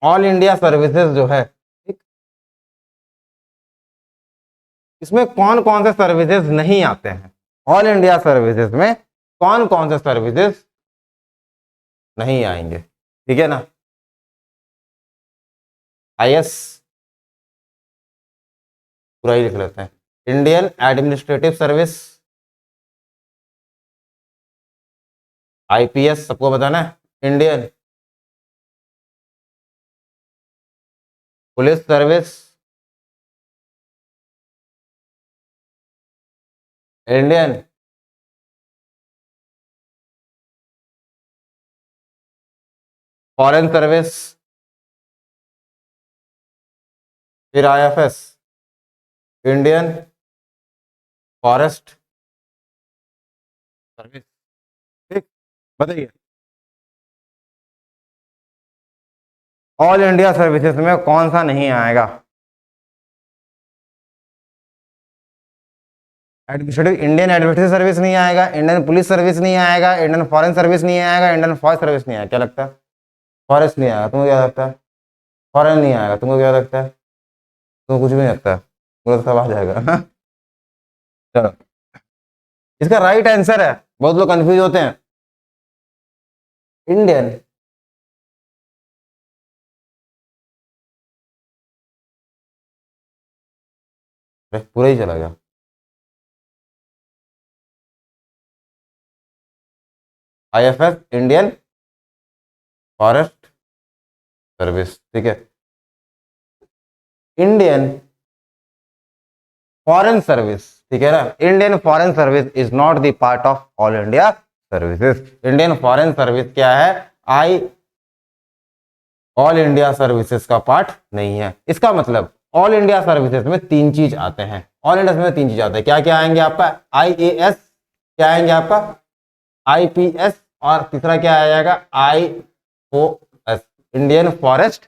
ऑल इंडिया सर्विसेज जो है, ठीक, इसमें कौन कौन से सर्विसेज नहीं आते हैं? ऑल इंडिया सर्विसेज में कौन कौन से सर्विसेज नहीं आएंगे? ठीक है ना, आईएएस पूरा ही लिख लेते हैं, इंडियन एडमिनिस्ट्रेटिव सर्विस, आईपीएस सबको बताना है, Indian police service, Indian foreign service, फिर आईएफएस, इंडियन फॉरेस्ट सर्विस। ठीक, बताइए ऑल इंडिया सर्विसेज में कौन सा नहीं आएगा? एडमिनिस्ट्रेटिव, इंडियन एडमिनिस्ट्रेटिव सर्विस नहीं आएगा, इंडियन पुलिस सर्विस नहीं आएगा, इंडियन फॉरेन सर्विस नहीं आएगा, इंडियन फॉरेस्ट सर्विस नहीं आएगा। क्या लगता है? फॉरेस्ट नहीं आएगा, तुमको क्या लगता है? फॉरेन नहीं आएगा, तुमको क्या लगता है? तुमको कुछ भी नहीं लगता है, पूरा सब आ जाएगा। चलो, इसका राइट आंसर है, बहुत लोग कंफ्यूज होते हैं, इंडियन पूरा ही चला गया। IFS, Indian forest service. ठीक है, इंडियन फॉरेन सर्विस, ठीक है ना, Indian foreign service is not the part of all India services. Indian foreign service क्या है? ऑल इंडिया सर्विसेज का पार्ट नहीं है। इसका मतलब ऑल इंडिया सर्विसेज में तीन चीज आते हैं, ऑल इंडिया में तीन चीज आते हैं। क्या क्या आएंगे आपका? आईएएस, क्या आएंगे आपका? आईपीएस, और तीसरा क्या आ जाएगा? IOS, Indian forest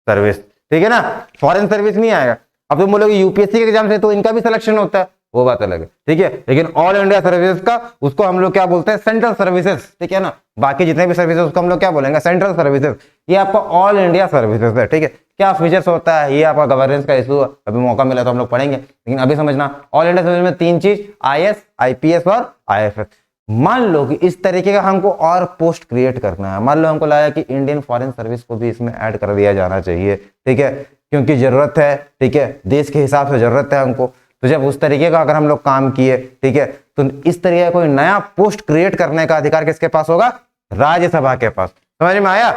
service. ठीक है ना, फॉरेन सर्विस नहीं आएगा। अब तुम बोलोगे यूपीएससी के एग्जाम से तो इनका भी सिलेक्शन होता है, वो बात अलग है। ठीक है, लेकिन ऑल इंडिया सर्विसेज का उसको हम लोग क्या बोलते हैं? Central services. ठीक है ना, बाकी जितने भी सर्विसेज उसको हम लोग क्या बोलेंगे? Central services. ये आपका ऑल इंडिया सर्विसेज है। ठीक है, क्या फीचर्स होता है, ये आपका गवर्नेंस का इशू, अभी मौका मिला तो हम लोग पढ़ेंगे, लेकिन अभी समझना ऑल इंडिया सर्विस में तीन चीज, आईएएस, आईपीएस और आईएफएस। मान लो कि इस तरीके का हमको और पोस्ट क्रिएट करना है, मान लो हमको लगा कि इंडियन फॉरेन सर्विस को भी इसमें ऐड कर दिया जाना चाहिए। ठीक है, क्योंकि जरूरत है, ठीक है, देश के हिसाब से जरूरत है हमको। तो जब उस तरीके का अगर हम लोग काम किए, ठीक है, तो इस तरीके का कोई नया पोस्ट क्रिएट करने का अधिकार किसके पास होगा? राज्यसभा के पास। समझ में आया?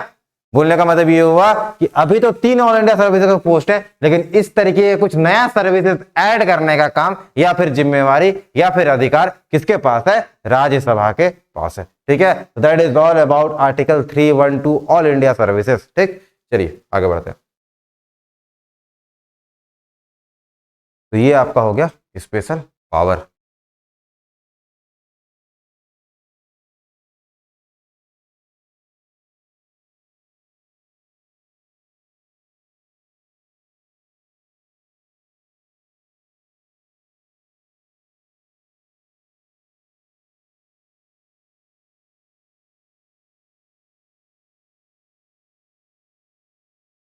बोलने का मतलब ये हुआ कि अभी तो 3 ऑल इंडिया सर्विसेज का पोस्ट है, लेकिन इस तरीके के कुछ नया सर्विसेज ऐड करने का काम या फिर जिम्मेवारी या फिर अधिकार किसके पास है? राज्यसभा के पास है। ठीक है, that is all about article 312 all India services. ठीक, चलिए आगे बढ़ते हैं। तो ये आपका हो गया स्पेशल पावर।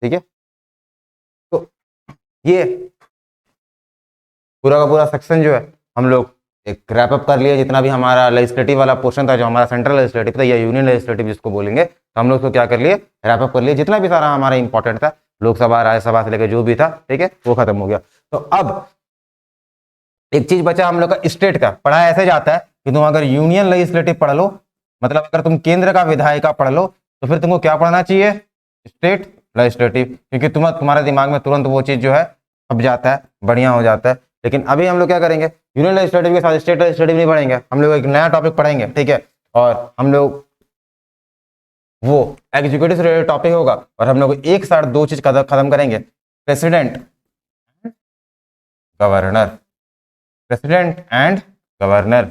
ठीक है, तो ये पूरा का पूरा सेक्शन जो है हम लोग एक रैप अप कर लिए। जितना भी हमारा लेजिस्लेटिव वाला पोर्शन था, जो हमारा सेंट्रल लेजिस्लेटिव था या यूनियन लेजिस्लेटिव जिसको बोलेंगे, तो हम लोग उसको क्या कर लिए? रैप अप कर लिए। जितना भी सारा हमारा इंपॉर्टेंट था, लोकसभा राज्यसभा से लेकर जो भी था, ठीक है, वो खत्म हो गया। तो अब एक चीज बचा हम लोग का, स्टेट का। पढ़ा ऐसे जाता है कि तुम अगर यूनियन लेजिस्लेटिव पढ़ लो, मतलब अगर तुम केंद्र का विधायिका पढ़ लो, तो फिर तुमको क्या पढ़ना चाहिए? स्टेट लेजिस्लेटिव, क्योंकि तुम्हारे दिमाग में तुरंत वो चीज जो है अब जाता है, बढ़िया हो जाता है। लेकिन अभी हम लोग क्या करेंगे? यूनियन लेजिस्लेटिव के साथ स्टेट लेजिस्लेटिव नहीं पढ़ेंगे, हम लोग एक नया टॉपिक पढ़ेंगे। ठीक है, और हम लोग वो एग्जीक्यूटिव से रिलेटेड टॉपिक होगा, और हम लोग एक साथ दो चीज खत्म करेंगे, president governor. President and governor,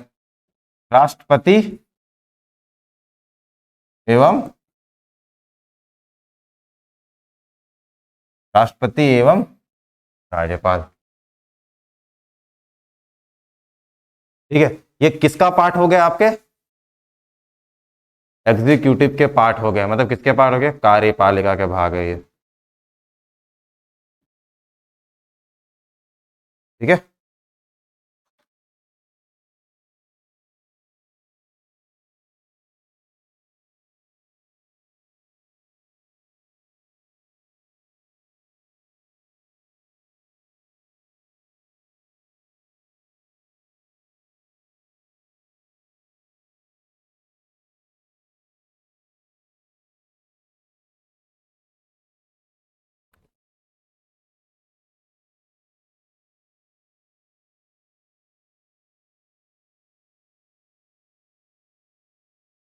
राष्ट्रपति एवं राज्यपाल। ठीक है, ये किसका पार्ट हो गया? आपके एग्जीक्यूटिव के पार्ट हो गए। मतलब किसके पार्ट हो गए? कार्यपालिका के भाग है ये। ठीक है,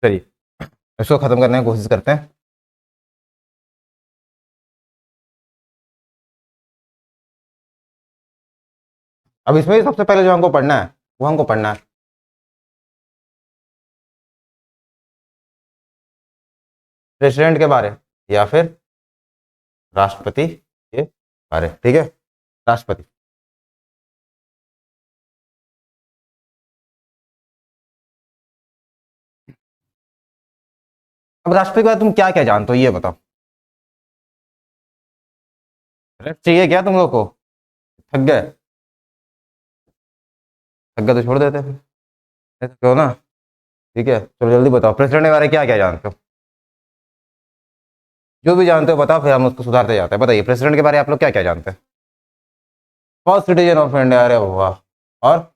चलिए इसको खत्म करने की कोशिश करते हैं। अब इसमें सबसे पहले जो हमको पढ़ना है, वो हमको पढ़ना है प्रेसिडेंट के बारे या फिर राष्ट्रपति के बारे। ठीक है, राष्ट्रपति। अब राष्ट्रपति के बाद तुम क्या क्या जानते हो ये बताओ? चाहिए क्या तुम लोग को? थक गए? थक गए तो छोड़ देते फिर, ऐसा क्यों ना। ठीक है, चलो जल्दी बताओ, प्रेसिडेंट के बारे में क्या क्या जानते हो? जो भी जानते हो बताओ, फिर हम उसको सुधारते जाते हैं। बताइए, प्रेसिडेंट के बारे में आप लोग क्या क्या जानते हैं? फर्स्ट सिटीजन ऑफ इंडिया, अरे वाह। और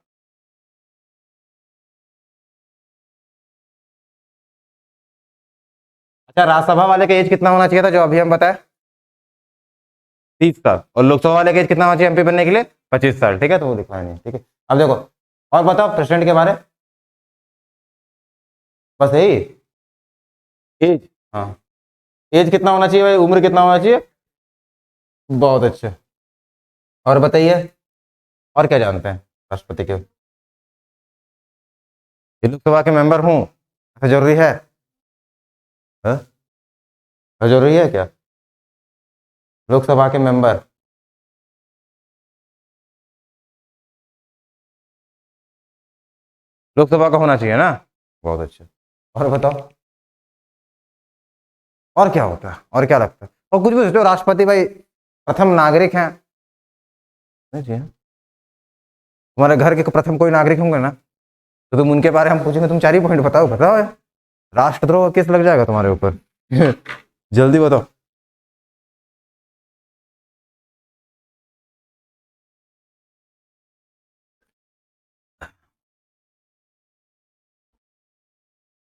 अच्छा, राज्यसभा वाले का एज कितना होना चाहिए था जो अभी हम बताए? 30 साल। और लोकसभा वाले का एज कितना होना चाहिए एमपी बनने के लिए? 25 साल। ठीक है, तो वो दिखाया नहीं। ठीक है, अब देखो और बताओ प्रेसिडेंट के बारे। बस यही एज? हाँ, एज कितना होना चाहिए भाई? उम्र कितना होना चाहिए? बहुत अच्छे। और बताइए, और क्या जानते हैं राष्ट्रपति के? ये लोकसभा के मेंबर हूँ, ऐसा जरूरी है? हाँ? ऐसा जरूरी है क्या? लोकसभा के मेंबर, लोकसभा का होना चाहिए ना? बहुत अच्छे। और बताओ, और क्या होता है? और क्या लगता है? और कुछ भी सोचो, राष्ट्रपति भाई प्रथम नागरिक हैं। नहीं जी, तुम्हारे घर के प्रथम कोई नागरिक होंगे ना, तो तुम उनके बारे में हम पूछेंगे, तुम 4 ही पॉइंट बताओ। बताओ यार, राष्ट्रद्रोह केस लग जाएगा तुम्हारे ऊपर। जल्दी बताओ।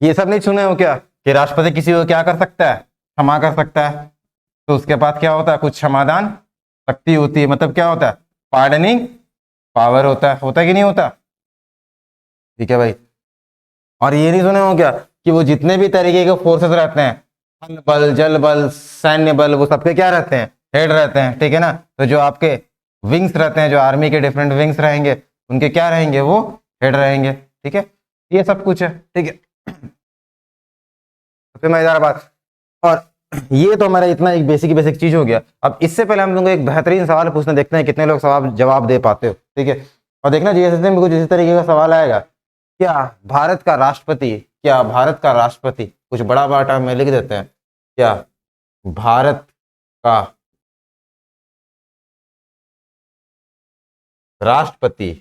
ये सब नहीं सुने हो क्या कि राष्ट्रपति किसी को क्या कर सकता है? क्षमा कर सकता है, तो उसके पास क्या होता है, कुछ क्षमादान शक्ति होती है, मतलब क्या होता है, पार्डनिंग पावर होता है कि नहीं होता। ठीक है भाई। और ये नहीं सुने हो क्या कि वो जितने भी तरीके के फोर्सेस रहते हैं, थल बल, जल बल, सैन्य बल, वो सबके क्या रहते हैं, हेड रहते हैं। ठीक है ना। तो जो आपके विंग्स रहते हैं, जो आर्मी के डिफरेंट विंग्स रहेंगे, उनके क्या रहेंगे, वो हेड रहेंगे। ठीक है, ये सब कुछ है। ठीक है, सबसे मजेदार बात। और ये तो हमारा इतना एक बेसिक बेसिक चीज हो गया। अब इससे पहले हम लोग एक बेहतरीन सवाल पूछने, देखते हैं कितने लोग सवाल जवाब दे पाते हो। ठीक है, और देखना जीएसएससी में कुछ इसी तरीके का सवाल आएगा, क्या भारत का राष्ट्रपति, क्या भारत का राष्ट्रपति, कुछ बड़ा बड़ा टर्म में लिख देते हैं, क्या भारत का राष्ट्रपति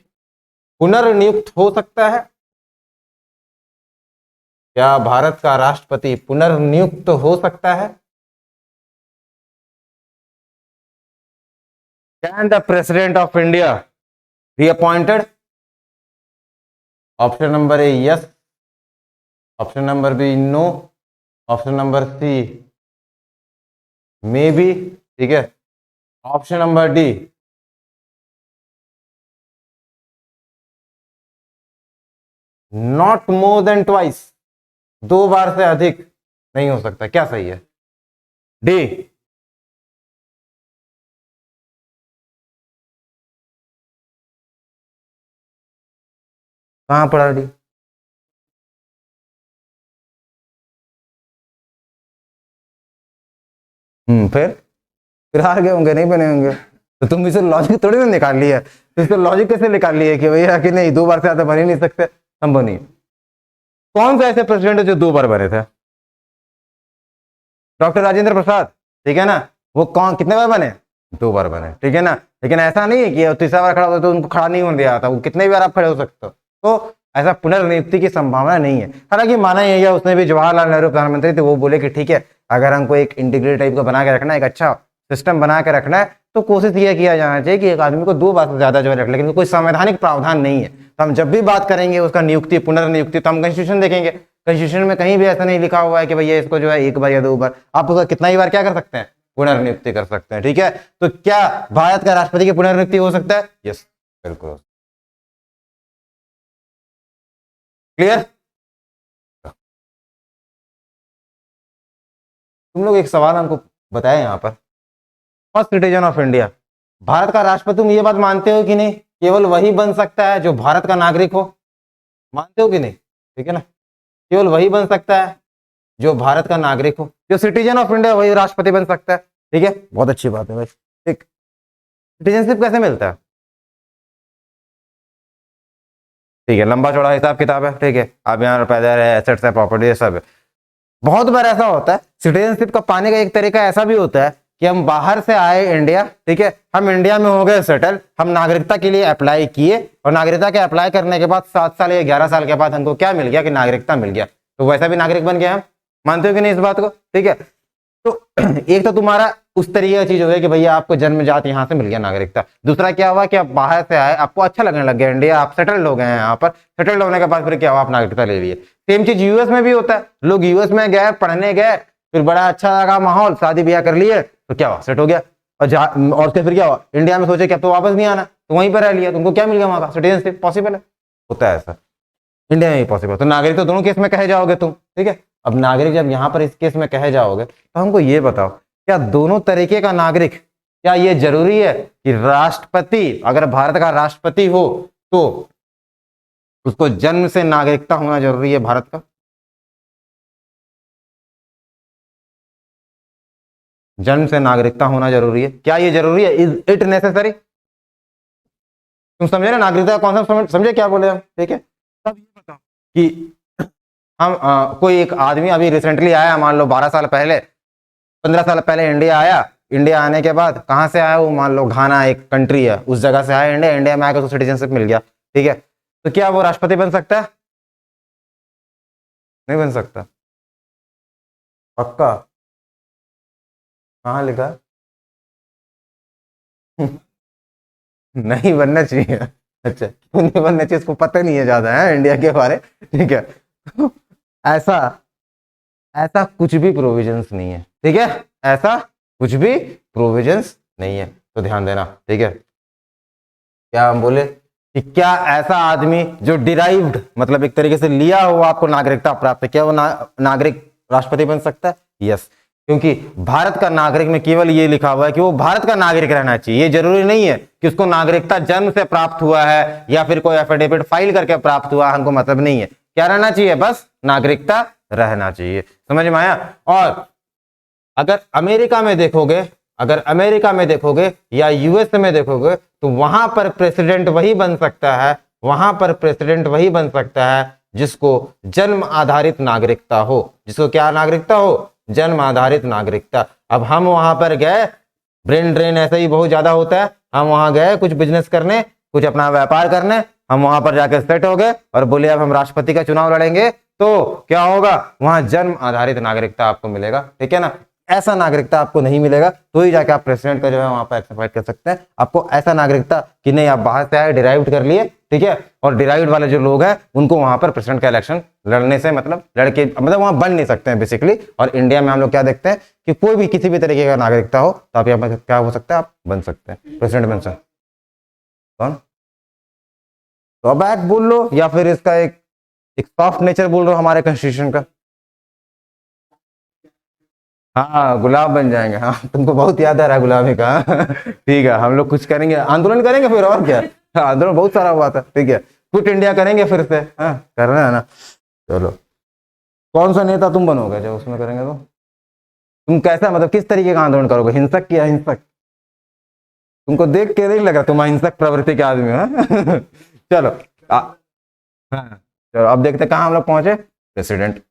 पुनर्नियुक्त हो सकता है, क्या भारत का राष्ट्रपति पुनर्नियुक्त हो सकता है। Can the president of India be appointed. Option number A yes, option number B no, option number C may be. ठीक है, option number D not more than twice, 2 बार से अधिक नहीं हो सकता। क्या सही है, डी। कहां पड़ा डी। फिर हार गए होंगे, नहीं बने होंगे। तो तुम इसे लॉजिक थोड़ी ना निकाल लिया, तो इसको लॉजिक कैसे निकाल लिया कि भैया कि नहीं 2 बार से ज्यादा बन ही नहीं सकते, हम बनी। कौन सा ऐसे प्रेसिडेंट है जो 2 बार बने थे, डॉक्टर राजेंद्र प्रसाद। ठीक है ना, वो कौन कितने बार बने, 2 बार बने। ठीक है ना, लेकिन ऐसा नहीं है कि तीसरा बार खड़ा होता तो उनको खड़ा नहीं होने दिया था, वो कितने भी बार आप खड़े हो सकते हो। तो ऐसा पुनर्नियुक्ति की संभावना नहीं है। हालांकि माना यही है, उसने भी जवाहरलाल नेहरू प्रधानमंत्री थे, वो बोले कि ठीक है, अगर हमको एक इंटीग्रेटेड टाइप का बना के रखना है, एक अच्छा सिस्टम बना के रखना है, तो कोशिश ये किया जाना चाहिए कि एक आदमी को 2 बार से ज्यादा जो है रख, लेकिन कोई संवैधानिक प्रावधान नहीं है। तो हम जब भी बात करेंगे उसका नियुक्ति, पुनर्नियुक्ति, तो हम कॉन्स्टिट्यूशन देखेंगे, कॉन्स्टिट्यूशन में कहीं भी ऐसा नहीं लिखा हुआ है कि भैया इसको जो है 1 बार या 2 बार, आप उसका कितना ही बार क्या कर सकते हैं, पुनर्नियुक्ति कर सकते हैं। ठीक है, तो क्या भारत का राष्ट्रपति की पुनर्नियुक्ति हो सकता है, यस बिल्कुल। क्लियर। तुम लोग एक सवाल हमको बताया यहाँ पर, first citizen of India, Bharat का राष्ट्रपति, तुम ये बात मानते हो कि नहीं, केवल वही बन सकता है जो भारत का नागरिक हो, मानते हो कि नहीं। ठीक है ना, केवल वही बन सकता है जो भारत का नागरिक हो, जो सिटीजन ऑफ इंडिया, वही राष्ट्रपति बन सकता है। ठीक है, बहुत अच्छी बात है भाई। ठीक, सिटीजनशिप कैसे मिलता है, ठीक है, लंबा चौड़ा हिसाब किताब है। ठीक है, आप यहाँ पैदा है, एसेट्स है, प्रॉपर्टी है, सब है। बहुत बार ऐसा होता है, सिटीजनशिप का पाने का एक तरीका ऐसा भी होता है कि हम बाहर से आए इंडिया, ठीक है, हम इंडिया में हो गए सेटल, हम नागरिकता के लिए अप्लाई किए, और नागरिकता के अप्लाई करने के बाद 7 साल या 11 साल के बाद हमको क्या मिल गया, कि नागरिकता मिल गया, तो वैसा भी नागरिक बन गया हम। मानते हो कि नहीं इस बात को। ठीक है, तो एक तो तुम्हारा उस तरीके का चीज हो गया कि भैया आपको जन्मजात यहाँ से मिल गया नागरिकता। दूसरा क्या हुआ कि आप बाहर से आए, आपको अच्छा लगने लग गया इंडिया, आप सेटल्ड हो गए हैं यहाँ पर, सेटल्ड होने के बाद फिर क्या हुआ, आप नागरिकता ले लिए। सेम चीज यूएस में भी होता है, लोग यूएस में गए, पढ़ने गए, फिर बड़ा अच्छा लगा माहौल, शादी ब्याह कर लिए, तो क्या हुआ, सेट हो गया। और उसके फिर क्या हुआ, इंडिया में सोचे कि अब तो वापस नहीं आना, तो वहीं पर रह लिया, तुमको क्या मिल गया वहां का सिटीजनशिप। पॉसिबल है, होता है ऐसा, इंडिया में भी पॉसिबल। तो नागरिक तो दोनों केस में कहे जाओगे तुम। ठीक है, अब नागरिक जब यहाँ पर इस केस में कहे जाओगे, तो हमको ये बताओ, क्या दोनों तरीके का नागरिक, क्या ये जरूरी है कि राष्ट्रपति, अगर भारत का राष्ट्रपति हो तो उसको जन्म से नागरिकता होना जरूरी है भारत का, जन्म से नागरिकता होना जरूरी है, क्या ये जरूरी है, इज इट नेसेसरी। तुम समझे ना नागरिकता का कॉन्सेप्ट, समझे क्या बोले हम। ठीक है, तब ये बताओ कि हम कोई एक आदमी अभी रिसेंटली आया, मान लो 12 साल पहले, 15 साल पहले इंडिया आया, इंडिया आने के बाद कहाँ से आया वो, मान लो घाना एक कंट्री है, उस जगह से आया इंडिया, इंडिया में आकर तो सिटीजनशिप मिल गया। ठीक है, तो क्या वो राष्ट्रपति बन सकता है, नहीं बन सकता, पक्का, कहाँ लिखा नहीं बनना चाहिए। अच्छा, क्यों नहीं बनना चाहिए, इसको पता नहीं है ज्यादा है इंडिया के बारे। ठीक है, ऐसा ऐसा कुछ भी प्रोविजंस नहीं है, ठीक है, ऐसा कुछ भी प्रोविजंस नहीं है, तो ध्यान देना, ठीक है। क्या हम बोले कि क्या ऐसा आदमी जो डिराइव्ड मतलब एक तरीके से लिया हुआ आपको नागरिकता प्राप्त है, क्या वो नागरिक राष्ट्रपति बन सकता है? यस, क्योंकि भारत का नागरिक में केवल ये लिखा हुआ है कि वो भारत का नागरिक रहना चाहिए। ये जरूरी नहीं है कि उसको नागरिकता जन्म से प्राप्त हुआ है या फिर कोई एफिडेविट फाइल करके प्राप्त हुआ, हमको मतलब नहीं है। क्या रहना चाहिए? बस नागरिकता रहना चाहिए। समझ में आया? और अगर अमेरिका में देखोगे या यूएस में देखोगे तो वहां पर प्रेसिडेंट वही बन सकता है जिसको जन्म आधारित नागरिकता हो। जिसको क्या नागरिकता हो? जन्म आधारित नागरिकता। अब हम वहां पर गए, ब्रेन ड्रेन ऐसा ही बहुत ज्यादा होता है, हम वहां गए कुछ बिजनेस करने, कुछ अपना व्यापार करने, हम वहां पर जाकर सेट हो गए और बोले अब हम राष्ट्रपति का चुनाव लड़ेंगे, तो क्या होगा? वहां जन्म आधारित नागरिकता आपको मिलेगा, ठीक है ना। ऐसा नागरिकता आपको नहीं मिलेगा, तो ही जाके आप प्रेसिडेंट का जो है वहां पर एक्सरसाइज कर सकते हैं। आपको ऐसा नागरिकता कि नहीं आप बाहर से आए, डिराइव्ड कर लिए, ठीक है, और डिराइव्ड वाले जो लोग हैं उनको वहां पर प्रेसिडेंट का इलेक्शन लड़ने से मतलब लड़के मतलब वहां बन नहीं सकते हैं बेसिकली। और इंडिया में हम लोग क्या देखते हैं कि कोई भी किसी भी तरीके का नागरिकता हो तो आप यहाँ पर क्या हो सकता है? आप बन सकते हैं, प्रेसिडेंट बन सकते। कौन? तो अब एक्ट बोल लो या फिर इसका एक सॉफ्ट नेचर बोल रहा हूं हमारे कॉन्स्टिट्यूशन का। हाँ, गुलाब बन जाएंगे। हाँ, तुमको बहुत याद आ रहा है गुलाबी का। ठीक है, हम लोग कुछ करेंगे, आंदोलन करेंगे फिर, और क्या। हाँ, आंदोलन बहुत सारा हुआ था, ठीक है, क्विट इंडिया करेंगे फिर से। हाँ, करना है ना। चलो, कौन सा नेता तुम बनोगे जब उसमें करेंगे तो? तुम कैसा मतलब किस तरीके का आंदोलन करोगे, हिंसक की अहिंसक? तुमको देख के नहीं लग रहा तुम अहिंसक प्रवृत्ति के आदमी हो? हाँ? चलो हाँ, चलो अब देखते कहाँ हम लोग पहुंचे। प्रेसिडेंट।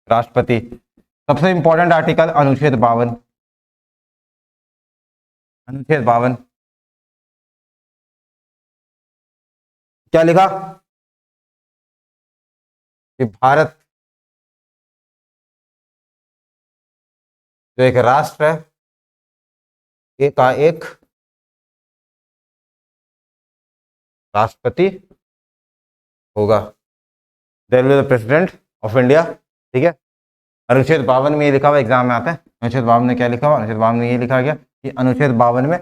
राष्ट्रपति। सबसे इंपॉर्टेंट आर्टिकल अनुच्छेद 52। अनुच्छेद 52 क्या लिखा? कि भारत जो एक राष्ट्र है, एक राष्ट्रपति होगा। There will be the president of India, ठीक है। अनुच्छेद 52 में ये लिखा हुआ, एग्जाम में आता है। अनुच्छेद 52 में क्या लिखा हुआ? अनुच्छेद 52 में ये लिखा गया कि अनुच्छेद 52 में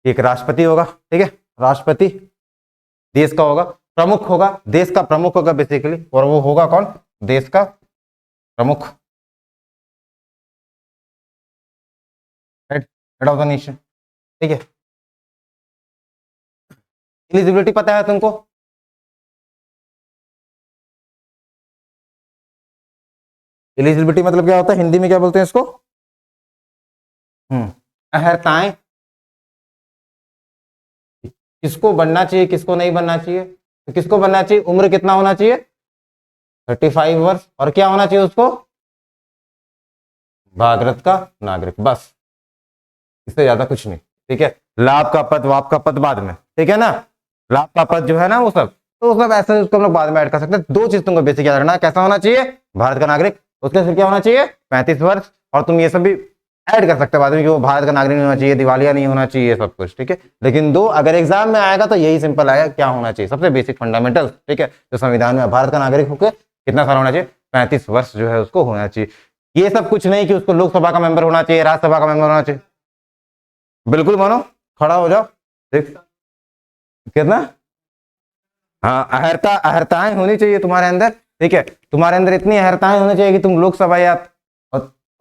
एक राष्ट्रपति होगा, ठीक है। राष्ट्रपति देश का होगा, प्रमुख होगा, देश का प्रमुख होगा बेसिकली। और वो होगा कौन? देश का प्रमुख, हेड ऑफ द नेशन, ठीक है। एलिजिबिलिटी पता है तुमको? एलिजिबिलिटी मतलब क्या होता है, हिंदी में क्या बोलते हैं इसको? अहर्ताएं। किसको बनना चाहिए, किसको नहीं बनना चाहिए? तो किसको बनना चाहिए? उम्र कितना होना चाहिए? 35 वर्ष। और क्या होना चाहिए उसको? भारत का नागरिक, बस, इससे ज्यादा कुछ नहीं, ठीक है। लाभ का पद, वाप का पद बाद में, ठीक है ना। लाभ का पद जो है ना वो सब, तो सब ऐसे उसको हम लोग बाद में ऐड कर सकते हैं। दो चीज तुमको बेसिक याद रखना, कैसा होना चाहिए? भारत का नागरिक, उसके फिर क्या होना चाहिए? 35 वर्ष। और तुम ये सब भी ऐड कर सकते हो बाद में कि वो भारत का नागरिक नहीं होना चाहिए, दिवालिया नहीं होना चाहिए, सब कुछ, ठीक है। लेकिन दो अगर एग्जाम में आएगा तो यही सिंपल आएगा, क्या होना चाहिए, सबसे बेसिक फंडामेंटल, ठीक है। तो संविधान में भारत का नागरिक होकर कितना साल होना चाहिए? 35 वर्ष जो है उसको होना चाहिए। ये सब कुछ नहीं कि उसको लोकसभा का मेंबर होना चाहिए, राज्यसभा का मेंबर होना चाहिए। बिल्कुल मानो, खड़ा हो जाओ, देख कितना। हाँ, अहर्ताएं होनी चाहिए तुम्हारे अंदर, ठीक है। तुम्हारे अंदर इतनी अहर्ताएं होनी चाहिए कि तुम लोकसभा या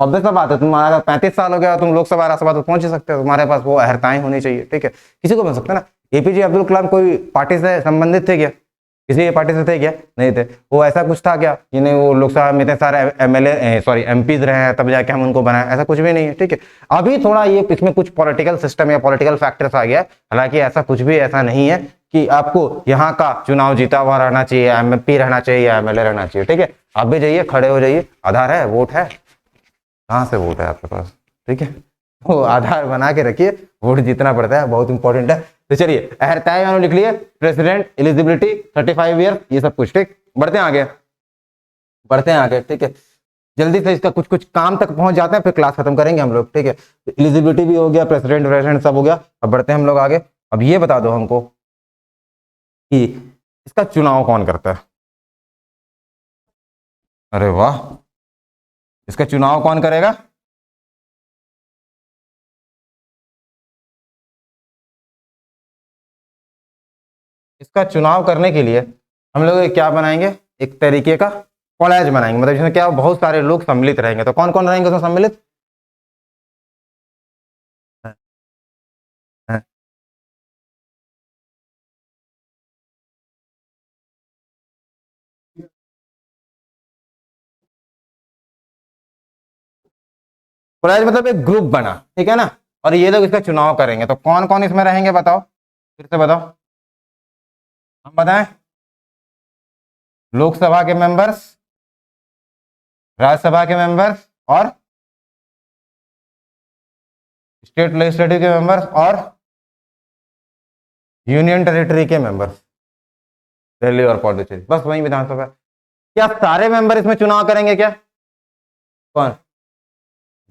ऑब्वियस सा बात है, तुम्हारा 35 साल हो गया, तुम लोकसभा राज्यसभा तो पहुंच ही सकते हो, तुम्हारे पास वो अहर्ताएं होनी चाहिए, ठीक है। किसी को बन सकता है ना। एपीजे अब्दुल कलाम कोई पार्टी से संबंधित थे क्या? किसी पार्टी से थे क्या? नहीं थे। वो ऐसा कुछ था क्या कि नहीं वो लोकसभा में इतने सारे एमएलए सॉरी एमपीज रहे हैं तब जाके हम उनको बनाए? ऐसा कुछ भी नहीं है, ठीक है। अभी थोड़ा ये इसमें कुछ पॉलिटिकल सिस्टम या पॉलिटिकल फैक्टर्स आ गया है, हालांकि ऐसा कुछ भी ऐसा नहीं है कि आपको यहाँ का चुनाव जीता हुआ रहना चाहिए, एमपी रहना चाहिए या एमएलए रहना चाहिए, ठीक है। आप भी जाइए, खड़े हो जाइए, आधार है, वोट है, कहाँ से वोट है आपके पास, ठीक है। वो आधार बना के रखिए, वोट जीतना पड़ता है, बहुत इंपॉर्टेंट है। तो चलिए, अहर्ताएं मैंने लिख लिए, प्रेसिडेंट, एलिजिबिलिटी 35 ईयर, ये सब कुछ, ठीक। बढ़ते हैं आगे, ठीक है। जल्दी से इसका कुछ कुछ काम तक पहुंच जाते हैं, फिर क्लास खत्म करेंगे हम लोग, ठीक है। एलिजिबिलिटी भी हो गया, प्रेसिडेंट सब हो गया। अब बढ़ते हैं हम लोग आगे। अब ये बता दो हमको कि इसका चुनाव कौन करता है। अरे वाह, इसका चुनाव कौन करेगा? इसका चुनाव करने के लिए हम लोग क्या बनाएंगे, एक तरीके का कॉलेज बनाएंगे, मतलब जिसमें क्या बहुत सारे लोग सम्मिलित रहेंगे। तो कौन कौन रहेंगे उसमें सम्मिलित? कॉलेज मतलब एक ग्रुप बना, ठीक है ना, और ये लोग इसका चुनाव करेंगे। तो कौन कौन इसमें रहेंगे बताओ, फिर से बताओ, हम बताएं। लोकसभा के मेंबर्स, राज्यसभा के मेंबर्स, और स्टेट लेजिस्लेटिव के मेंबर्स, और यूनियन टेरिटरी के मेंबर्स, दिल्ली और पौंडीचेरी, बस वही विधानसभा। क्या सारे मेंबर इसमें चुनाव करेंगे क्या? कौन?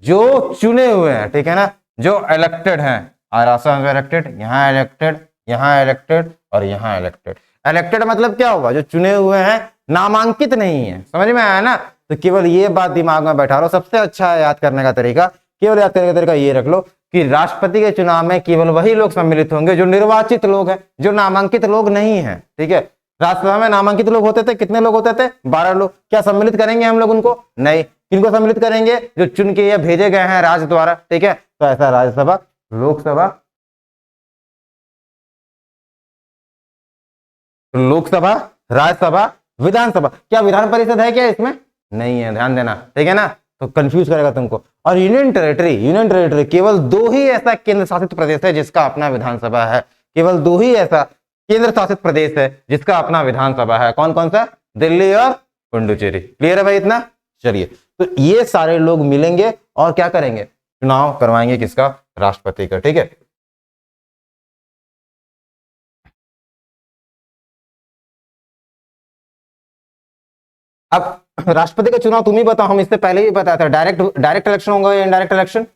जो चुने हुए हैं, ठीक है ना, जो इलेक्टेड हैं। आसाम में इलेक्टेड, यहाँ इलेक्टेड, यहाँ इलेक्टेड, और यहाँ इलेक्टेड। इलेक्टेड मतलब क्या होगा? जो चुने हुए हैं, नामांकित नहीं है। समझ में आया ना? तो केवल ये बात दिमाग में बैठा लो। सबसे अच्छा है याद करने का तरीका, केवल याद करने का तरीका ये रख लो कि राष्ट्रपति के चुनाव में केवल वही लोग सम्मिलित होंगे जो निर्वाचित लोग हैं, जो नामांकित लोग नहीं है। ठीक है, राज्यसभा में नामांकित लोग होते थे, कितने लोग होते थे? 12 लोग। क्या सम्मिलित करेंगे हम लोग उनको? नहीं। किनको सम्मिलित करेंगे? जो चुन के या भेजे गए हैं राज्य द्वारा। ठीक है, तो ऐसा राज्यसभा, लोकसभा, लोकसभा, राज्यसभा, विधानसभा। क्या विधान परिषद है क्या इसमें? नहीं है, ध्यान देना, ठीक है ना। तो कंफ्यूज करेगा तुमको। और यूनियन टेरिटरी, यूनियन टेरिटरी केवल दो ही ऐसा केंद्र शासित प्रदेश है जिसका अपना विधानसभा है। केवल दो ही ऐसा केंद्र शासित प्रदेश है जिसका अपना विधानसभा है। कौन कौन सा? दिल्ली और पुडुचेरी। क्लियर है भाई इतना? चलिए, तो ये सारे लोग मिलेंगे और क्या करेंगे? चुनाव करवाएंगे किसका? राष्ट्रपति का। ठीक है, अब राष्ट्रपति का चुनाव तुम ही बताओ, हम इससे पहले ही बताया था। डायरेक्ट डायरेक्ट इलेक्शन होगा या इनडायरेक्ट इलेक्शन?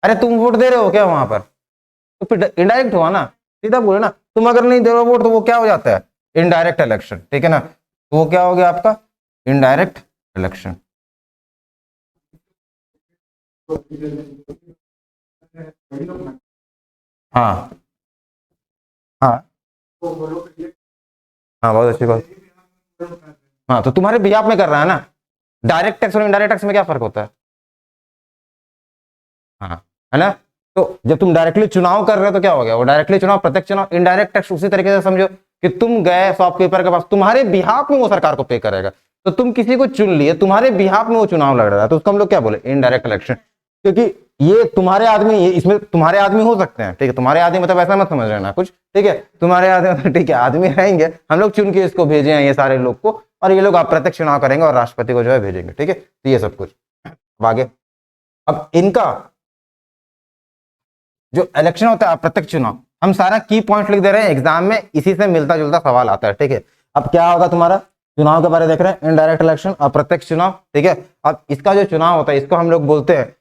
अरे तुम वोट दे रहे हो क्या वहां पर? तो फिर इनडायरेक्ट हुआ ना। सीधा बोले ना, तुम अगर नहीं दे रहे हो वोट तो वो क्या हो जाता है? Indirect election. ठीक है ना, तो वो क्या हो गया आपका? Indirect election. हाँ हाँ हाँ, बहुत अच्छी बात। हाँ, तो तुम्हारे बिहाफ में कर रहा है ना। डायरेक्ट टैक्स और इनडायरेक्ट टैक्स में क्या फर्क होता है? हाँ, है ना। तो जब तुम डायरेक्टली चुनाव कर रहे हो तो क्या हो गया? वो डायरेक्टली चुनाव, प्रत्यक्ष चुनाव। इनडायरेक्ट टैक्स उसी तरीके से समझो कि तुम गए शॉपकीपर के पास, तुम्हारे बिहाफ में वो सरकार को पे करेगा। तो तुम किसी को चुन लिए, तुम्हारे बिहाफ में वो चुनाव लड़ रहा है, तो उसको हम लोग क्या बोले? Indirect election. क्योंकि ये तुम्हारे आदमी, ये इसमें तुम्हारे आदमी हो सकते हैं। ठीक है, तुम्हारे आदमी मतलब ऐसा मत समझ लेना कुछ। ठीक है, तुम्हारे आदमी मतलब ठीक है, आदमी रहेंगे, हम लोग चुन के इसको भेजे हैं ये सारे लोग को, और ये लोग अप्रत्यक्ष चुनाव करेंगे और राष्ट्रपति को जो है भेजेंगे। ठीक है, तो ये सब कुछ। अब आगे, अब इनका जो इलेक्शन होता है, अप्रत्यक्ष चुनाव, हम सारा की पॉइंट लिख दे रहे हैं एग्जाम में, इसी से मिलता जुलता सवाल आता है। ठीक है, अब क्या होगा तुम्हारा? चुनाव के बारे में देख रहे हैं, इनडायरेक्ट इलेक्शन, अप्रत्यक्ष चुनाव। ठीक है, अब इसका जो चुनाव होता है इसको हम लोग बोलते हैं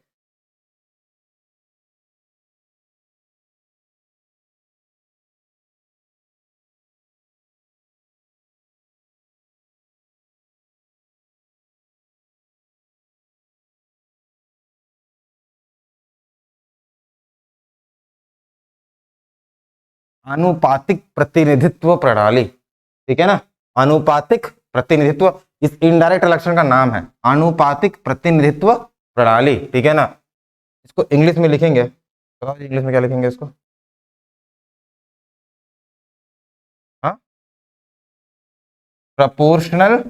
आनुपातिक प्रतिनिधित्व प्रणाली। ठीक है ना, आनुपातिक प्रतिनिधित्व, इस इनडायरेक्ट इलेक्शन का नाम है आनुपातिक प्रतिनिधित्व प्रणाली। ठीक है ना, इसको इंग्लिश में लिखेंगे, बताओ इंग्लिश में क्या लिखेंगे इसको? हाँ, proportional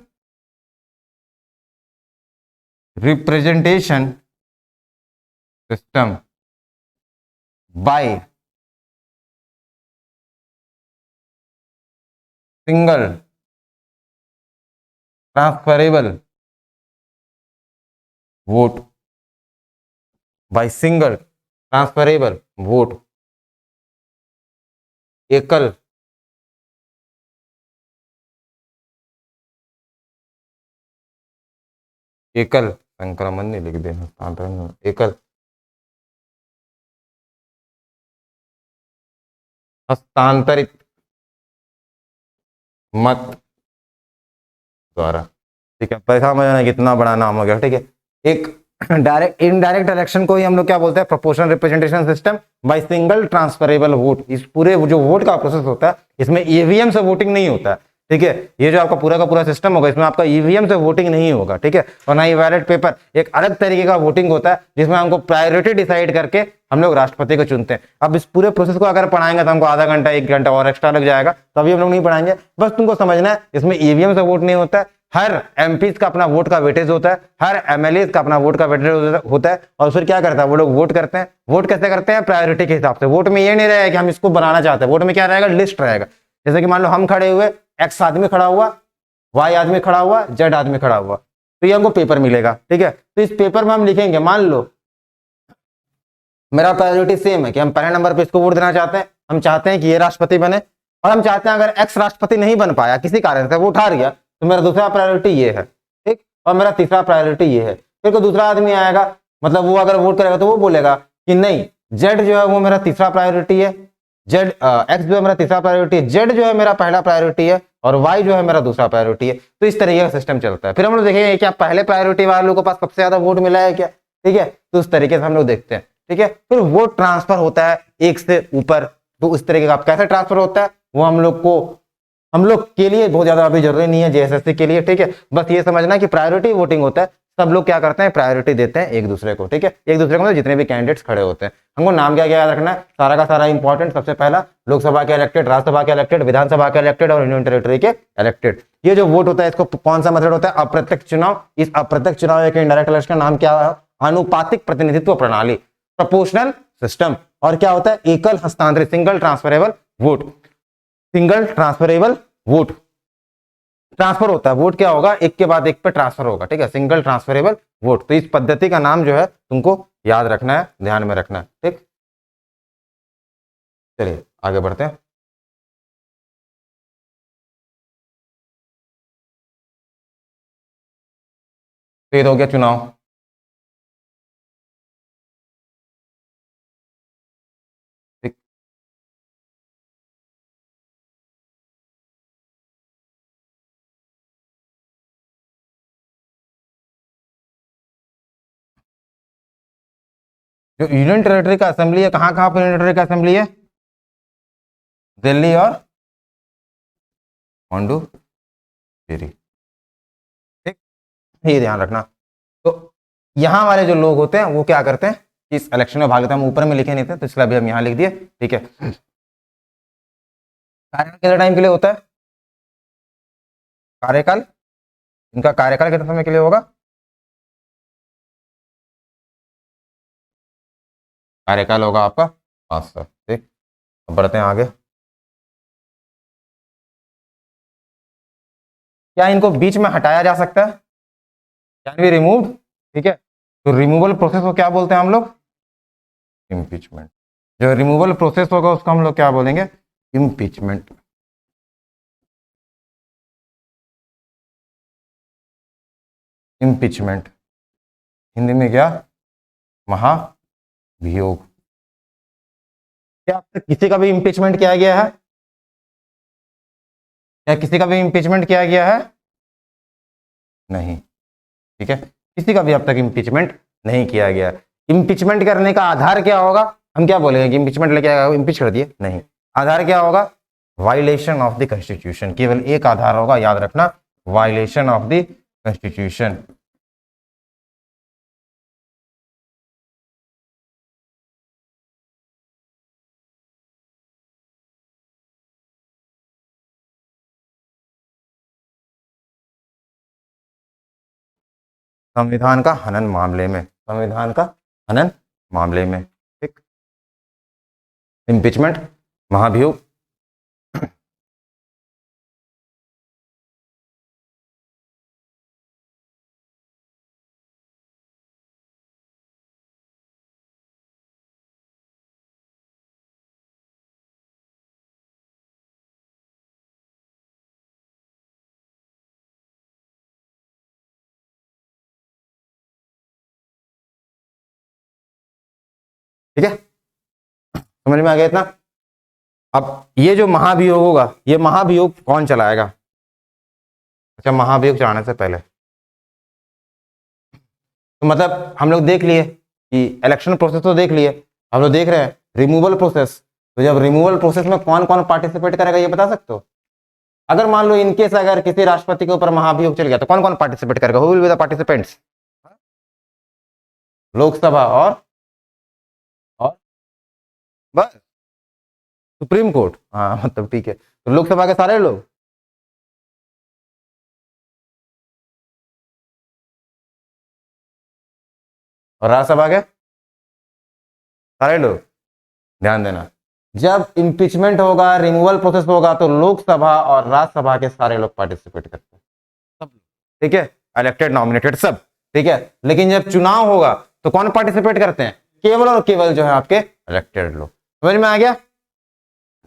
representation system by single transferable vote, by single transferable vote, एकल एकल संक्रमण नहीं लिख देना, एकल हस्तांतरित मत द्वारा, ठीक है। पैसा में कितना बड़ा नाम हो गया, ठीक है। एक डायरेक्ट इनडायरेक्ट इलेक्शन को ही हम लोग क्या बोलते हैं, proportional representation system by single transferable vote. इस पूरे जो वोट का प्रोसेस होता है इसमें ईवीएम से वोटिंग नहीं होता है, ठीक है। ये जो आपका पूरा का पूरा सिस्टम होगा इसमें आपका ईवीएम से वोटिंग नहीं होगा, ठीक है। और ना ही बैलेट पेपर, एक अलग तरीके का वोटिंग होता है जिसमें हमको प्रायोरिटी डिसाइड करके हम लोग राष्ट्रपति को चुनते हैं। अब इस पूरे प्रोसेस को अगर पढ़ाएंगे तो हमको आधा घंटा 1 घंटा और एक्स्ट्रा लग जाएगा, तभी हम लोग नहीं पढ़ाएंगे। बस तुमको समझना है इसमें ईवीएम से वोट नहीं होता है, हर एमपी का अपना वोट का वेटेज होता है, हर एमएलए का अपना वोट का वेटेज होता है। और फिर क्या करता है वो लोग वोट करते हैं। वोट कैसे करते हैं, प्रायोरिटी के हिसाब से। वोट में ये नहीं रहेगा कि हम इसको बनाना चाहते हैं, वोट में क्या रहेगा, लिस्ट रहेगा। जैसे कि मान लो हम खड़े हुए, एक्स आदमी खड़ा हुआ, वाई आदमी खड़ा हुआ, जेड आदमी खड़ा हुआ, तो ये हमको पेपर मिलेगा, ठीक है। तो इस पेपर में हम लिखेंगे, मान लो मेरा प्रायोरिटी सेम है कि हम पहले नंबर पे इसको वोट देना चाहते हैं, हम चाहते हैं कि ये राष्ट्रपति बने, और हम चाहते हैं अगर एक्स राष्ट्रपति नहीं बन पाया किसी कारण से, वो हार गया, तो मेरा दूसरा प्रायोरिटी ये है, ठीक, और मेरा तीसरा प्रायोरिटी ये है। फिर कोई दूसरा आदमी आएगा, मतलब वो अगर वोट करेगा तो वो बोलेगा कि नहीं, जेड जो है वो मेरा तीसरा प्रायोरिटी है, जेड एक्स जो है मेरा तीसरा प्रायोरिटी है, जेड जो है मेरा पहला प्रायोरिटी है, और वाई जो है मेरा दूसरा प्रायोरिटी है। तो इस तरीके का सिस्टम चलता है। फिर हम लोग देखेंगे क्या पहले प्रायोरिटी वालों के पास सबसे ज्यादा वोट मिला है क्या, ठीक है। तो उस तरीके से हम लोग देखते हैं, ठीक है। फिर वोट ट्रांसफर होता है एक से ऊपर, तो उस तरीके का कैसे ट्रांसफर होता है वो हम लोग के लिए बहुत ज्यादा अभी जरूरी नहीं है, जेएसएससी के लिए, ठीक है। बस ये समझना कि प्रायोरिटी वोटिंग होता है, सब लोग क्या करते हैं, प्रायोरिटी देते हैं एक दूसरे को, ठीक है। एक दूसरे को मतलब जितने भी कैंडिडेट्स खड़े होते हैं। हमको नाम क्या क्या याद रखना है, सारा का सारा इंपॉर्टेंट। सबसे पहला लोकसभा के इलेक्टेड, राज्यसभा के इलेक्टेड, विधानसभा के इलेक्टेड और यूनियन टेरिटरी के इलेक्टेड। ये जो वोट होता है इसको कौन सा मेथड होता है, अप्रत्यक्ष चुनाव। इस अप्रत्यक्ष चुनाव के इनडायरेक्ट इलेक्शन का नाम क्या है, आनुपातिक प्रतिनिधित्व प्रणाली, प्रोपोर्शनल सिस्टम। और क्या होता है, एकल हस्तांतरित, single transferable vote, single transferable vote. Transfer होता है, वोट क्या होगा, एक के बाद एक पे ट्रांसफर होगा, ठीक है, सिंगल ट्रांसफरेबल वोट। तो इस पद्धति का नाम जो है तुमको याद रखना है, ध्यान में रखना है, ठीक। चलिए आगे बढ़ते हैं। तो ये तो हो गया चुनाव। ठीक। जो यूनियन टेरिटरी का असेंबली है, कहाँ कहाँ पर यूनियन टेरिटरी का असेंबली है, दिल्ली और पांडुचेरी, ठीक, ये ध्यान रखना। तो यहाँ वाले जो लोग होते हैं वो क्या करते हैं, इस इलेक्शन में भाग लेते हैं। हम ऊपर में लिखे नहीं थे तो इसलिए अभी हम यहाँ लिख दिए, ठीक है। कार्यकाल कितने टाइम के लिए होता है, कार्यकाल, इनका कार्यकाल कितने समय के लिए होगा, कार्यकाल होगा आपका 5 साल, ठीक। अब बढ़ते हैं आगे। क्या इनको बीच में हटाया जा सकता है, कैन बी रिमूव, ठीक है। तो रिमूवल प्रोसेस को क्या बोलते हैं हम लोग, इम्पीचमेंट। जो रिमूवल प्रोसेस होगा उसको हम लोग क्या बोलेंगे, इम्पीचमेंट। इम्पीचमेंट हिंदी में क्या, महाभियोग। क्या अब तक किसी का भी इम्पीचमेंट किया गया है, क्या किसी का भी इम्पीचमेंट किया गया है, नहीं, ठीक है। किसी का भी अब तक इम्पीचमेंट नहीं किया गया। इम्पीचमेंट करने का आधार क्या होगा, हम क्या बोलेंगे कि इम्पीचमेंट लेके आया, इम्पीच कर दिए, नहीं। आधार क्या होगा, वायलेशन ऑफ द कॉन्स्टिट्यूशन। केवल एक आधार होगा, याद रखना, वायलेशन ऑफ द कॉन्स्टिट्यूशन। संविधान का हनन मामले में, संविधान का हनन मामले में, ठीक। इम्पीचमेंट, महाभियोग। ठीक है, समझ में आ गया इतना। अब ये जो महाभियोग होगा, ये महाभियोग कौन चलाएगा, अच्छा, महाभियोग चढ़ाने से पहले। तो मतलब हम लोग देख लिए कि इलेक्शन प्रोसेस तो देख लिए, हम लोग देख रहे हैं रिमूवल प्रोसेस। तो जब रिमूवल प्रोसेस में कौन कौन पार्टिसिपेट करेगा ये बता सकते हो? अगर मान लो इनकेस अगर किसी राष्ट्रपति के ऊपर महाभियोग चल गया तो कौन कौन पार्टिसिपेट करेगा? Who will be the participants? Lok Sabha और बस सुप्रीम कोर्ट। हाँ मतलब ठीक है, तो लोकसभा के सारे लोग, और राज्यसभा के सारे लोग। ध्यान देना, जब इंपीचमेंट होगा, रिमूवल प्रोसेस होगा, तो लोकसभा और राज्यसभा के सारे लोग पार्टिसिपेट करते हैं, सब। ठीक है, इलेक्टेड नॉमिनेटेड सब। ठीक है, लेकिन जब चुनाव होगा तो कौन पार्टिसिपेट करते हैं? केवल और केवल जो है आपके इलेक्टेड लोग। समझ में आ गया?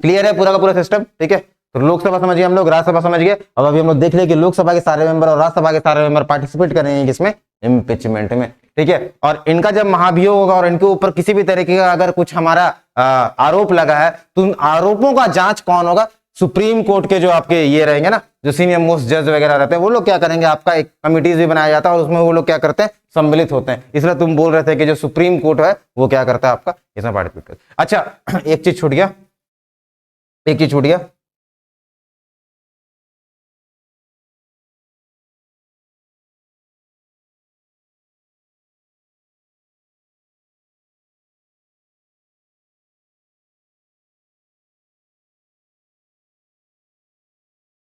क्लियर है पूरा का पूरा सिस्टम? ठीक है, तो लोकसभा समझ गए हम लोग, राज्यसभा समझ गए। अब अभी हम लोग देख ले कि लोकसभा के सारे मेंबर और राज्यसभा के सारे मेंबर पार्टिसिपेट करेंगे किसमें? इम्पीचमेंट में। ठीक है, और इनका जब महाभियोग होगा और इनके ऊपर किसी भी तरीके का अगर कुछ हमारा आरोप लगा है तो उन आरोपों का जांच कौन होगा? सुप्रीम कोर्ट के जो आपके ये रहेंगे ना, जो सीनियर मोस्ट जज वगैरह रहते हैं, वो लोग क्या करेंगे? आपका एक कमिटीज भी बनाया जाता है और उसमें वो लोग क्या करते हैं? सम्मिलित होते हैं। इसलिए तुम बोल रहे थे कि जो सुप्रीम कोर्ट है वो क्या करता है आपका? इसमें पार्टिसिपेट करता है। अच्छा, एक चीज छूट गया, एक चीज छूट गया।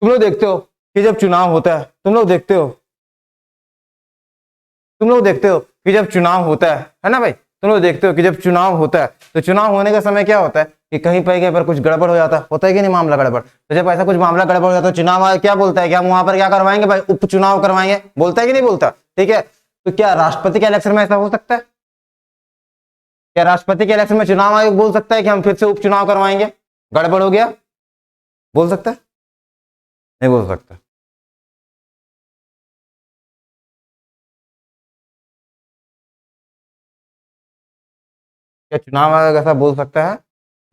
तुम लोग देखते हो कि जब चुनाव होता है, तुम लोग देखते हो, तुम लोग देखते हो कि जब चुनाव होता है ना भाई, तुम लोग देखते हो कि जब चुनाव होता है तो चुनाव होने का समय क्या होता है कि कहीं पर कुछ गड़बड़ हो जाता है कि नहीं? मामला गड़बड़। तो जब ऐसा कुछ मामला गड़बड़ हो जाता है तो चुनाव आयोग क्या बोलता है कि हम वहां पर क्या करवाएंगे भाई? उपचुनाव करवाएंगे। बोलता है कि नहीं बोलता? ठीक है, तो क्या राष्ट्रपति के इलेक्शन में ऐसा हो सकता है? क्या राष्ट्रपति के इलेक्शन में चुनाव आयोग बोल सकता है कि हम फिर से उपचुनाव करवाएंगे, गड़बड़ हो गया? बोल सकता है? नहीं बोल सकता। क्या चुनाव आयोग ऐसा बोल सकता है?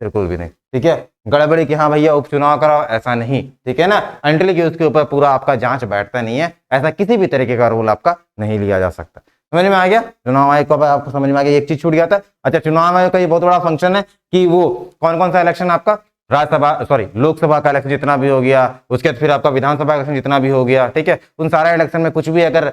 बिल्कुल भी नहीं। ठीक है, गड़बड़ी कि हाँ भैया उपचुनाव कराओ, ऐसा नहीं। ठीक है ना, अंटिल कि उसके ऊपर पूरा आपका जांच बैठता नहीं है, ऐसा किसी भी तरीके का रूल आपका नहीं लिया जा सकता। समझ में आ गया? चुनाव आयोग का आपको समझ में आ गया, एक चीज छूट गया था। अच्छा, चुनाव आयोग का ये बहुत बड़ा फंक्शन है कि वो कौन कौन सा इलेक्शन आपका, राज्यसभा सॉरी लोकसभा का इलेक्शन जितना भी हो गया, उसके बाद फिर आपका विधानसभा का इलेक्शन जितना भी हो गया, ठीक है, उन सारे इलेक्शन में कुछ भी अगर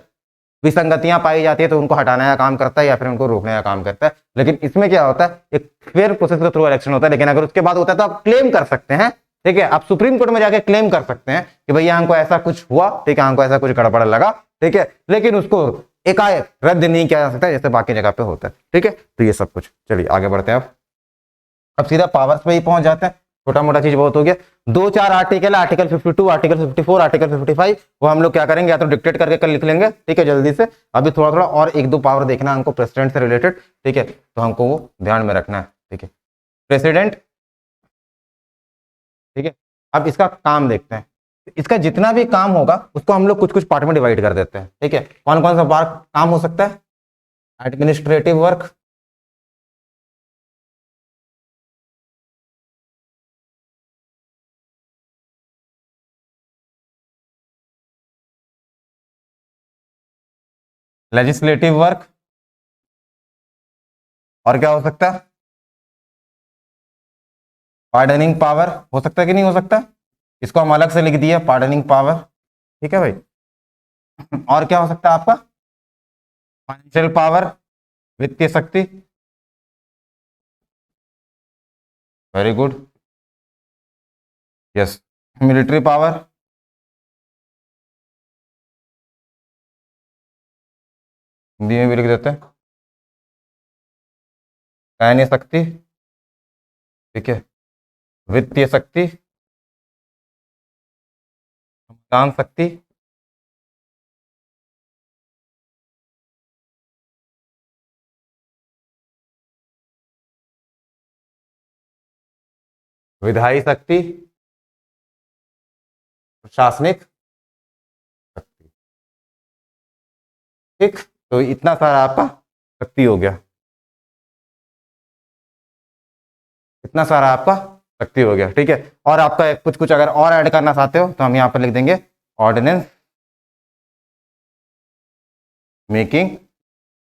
विसंगतियां पाई जाती है तो उनको हटाने का काम करता है या फिर उनको रोकने का काम करता है। लेकिन इसमें क्या होता है, एक फेयर प्रोसेस के थ्रू इलेक्शन होता है, लेकिन अगर उसके बाद होता है तो आप क्लेम कर सकते हैं। ठीक है, आप सुप्रीम कोर्ट में जाके क्लेम कर सकते हैं कि भैया हमको ऐसा कुछ हुआ, ठीक है, हमको ऐसा कुछ गड़बड़ लगा, ठीक है, लेकिन उसको एकाएक रद्द नहीं किया जा सकता जैसे बाकी जगह पे होता है। ठीक है, तो ये सब कुछ, चलिए आगे बढ़ते हैं। अब सीधा पावर्स पे ही पहुंच जाते हैं, छोटा मोटा चीज बहुत हो गया। दो चार आर्टिकल, आर्टिकल 52, आर्टिकल 54, आर्टिकल 55, वो हम लोग क्या करेंगे, या तो डिक्टेट करके कल लिख लेंगे। ठीक है, जल्दी से। अभी थोड़ा थोड़ा और एक दो पावर देखना हमको प्रेसिडेंट से रिलेटेड। ठीक है, तो हमको वो ध्यान में रखना है। ठीक है, प्रेसिडेंट। ठीक है, अब इसका काम देखते हैं। इसका जितना भी काम होगा उसको हम लोग कुछ कुछ पार्ट में डिवाइड कर देते हैं। ठीक है, कौन कौन सा पार्ट काम हो सकता है? एडमिनिस्ट्रेटिव वर्क, लेजिस्लेटिव वर्क, और क्या हो सकता है? पार्डनिंग पावर हो सकता है कि नहीं हो सकता? इसको हम अलग से लिख दिए, पार्डनिंग पावर। ठीक है भाई, और क्या हो सकता है आपका? फाइनेंशियल पावर, वित्तीय शक्ति। Very good, yes. Military power, Hindi में भी लिख देते हैं, सैन्य शक्ति। ठीक है, वित्तीय शक्ति, मतदान शक्ति, विधायी शक्ति, प्रशासनिक शक्ति। ठीक, तो इतना सारा आपका शक्ति हो गया, इतना सारा आपका शक्ति हो गया। ठीक है, और आपका कुछ कुछ अगर और ऐड करना चाहते हो तो हम यहाँ पर लिख देंगे ordinance making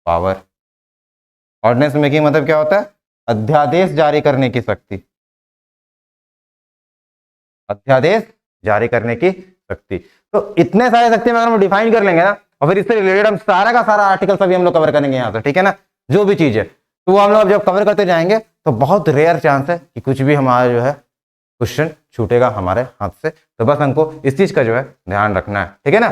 power. Ordinance making मतलब क्या होता है? अध्यादेश जारी करने की शक्ति, अध्यादेश जारी करने की शक्ति। तो इतने सारे शक्ति में अगर हम डिफाइन कर लेंगे ना, और फिर इससे रिलेटेड हम सारा का सारा आर्टिकल सभी हम लोग कवर करेंगे यहाँ से, ठीक है ना, जो भी चीज है, तो वो हम लोग जब कवर करते जाएंगे तो बहुत रेयर चांस है कि कुछ भी हमारा जो है क्वेश्चन छूटेगा हमारे हाथ से। तो बस हमको इस चीज का जो है ध्यान रखना है, ठीक है ना।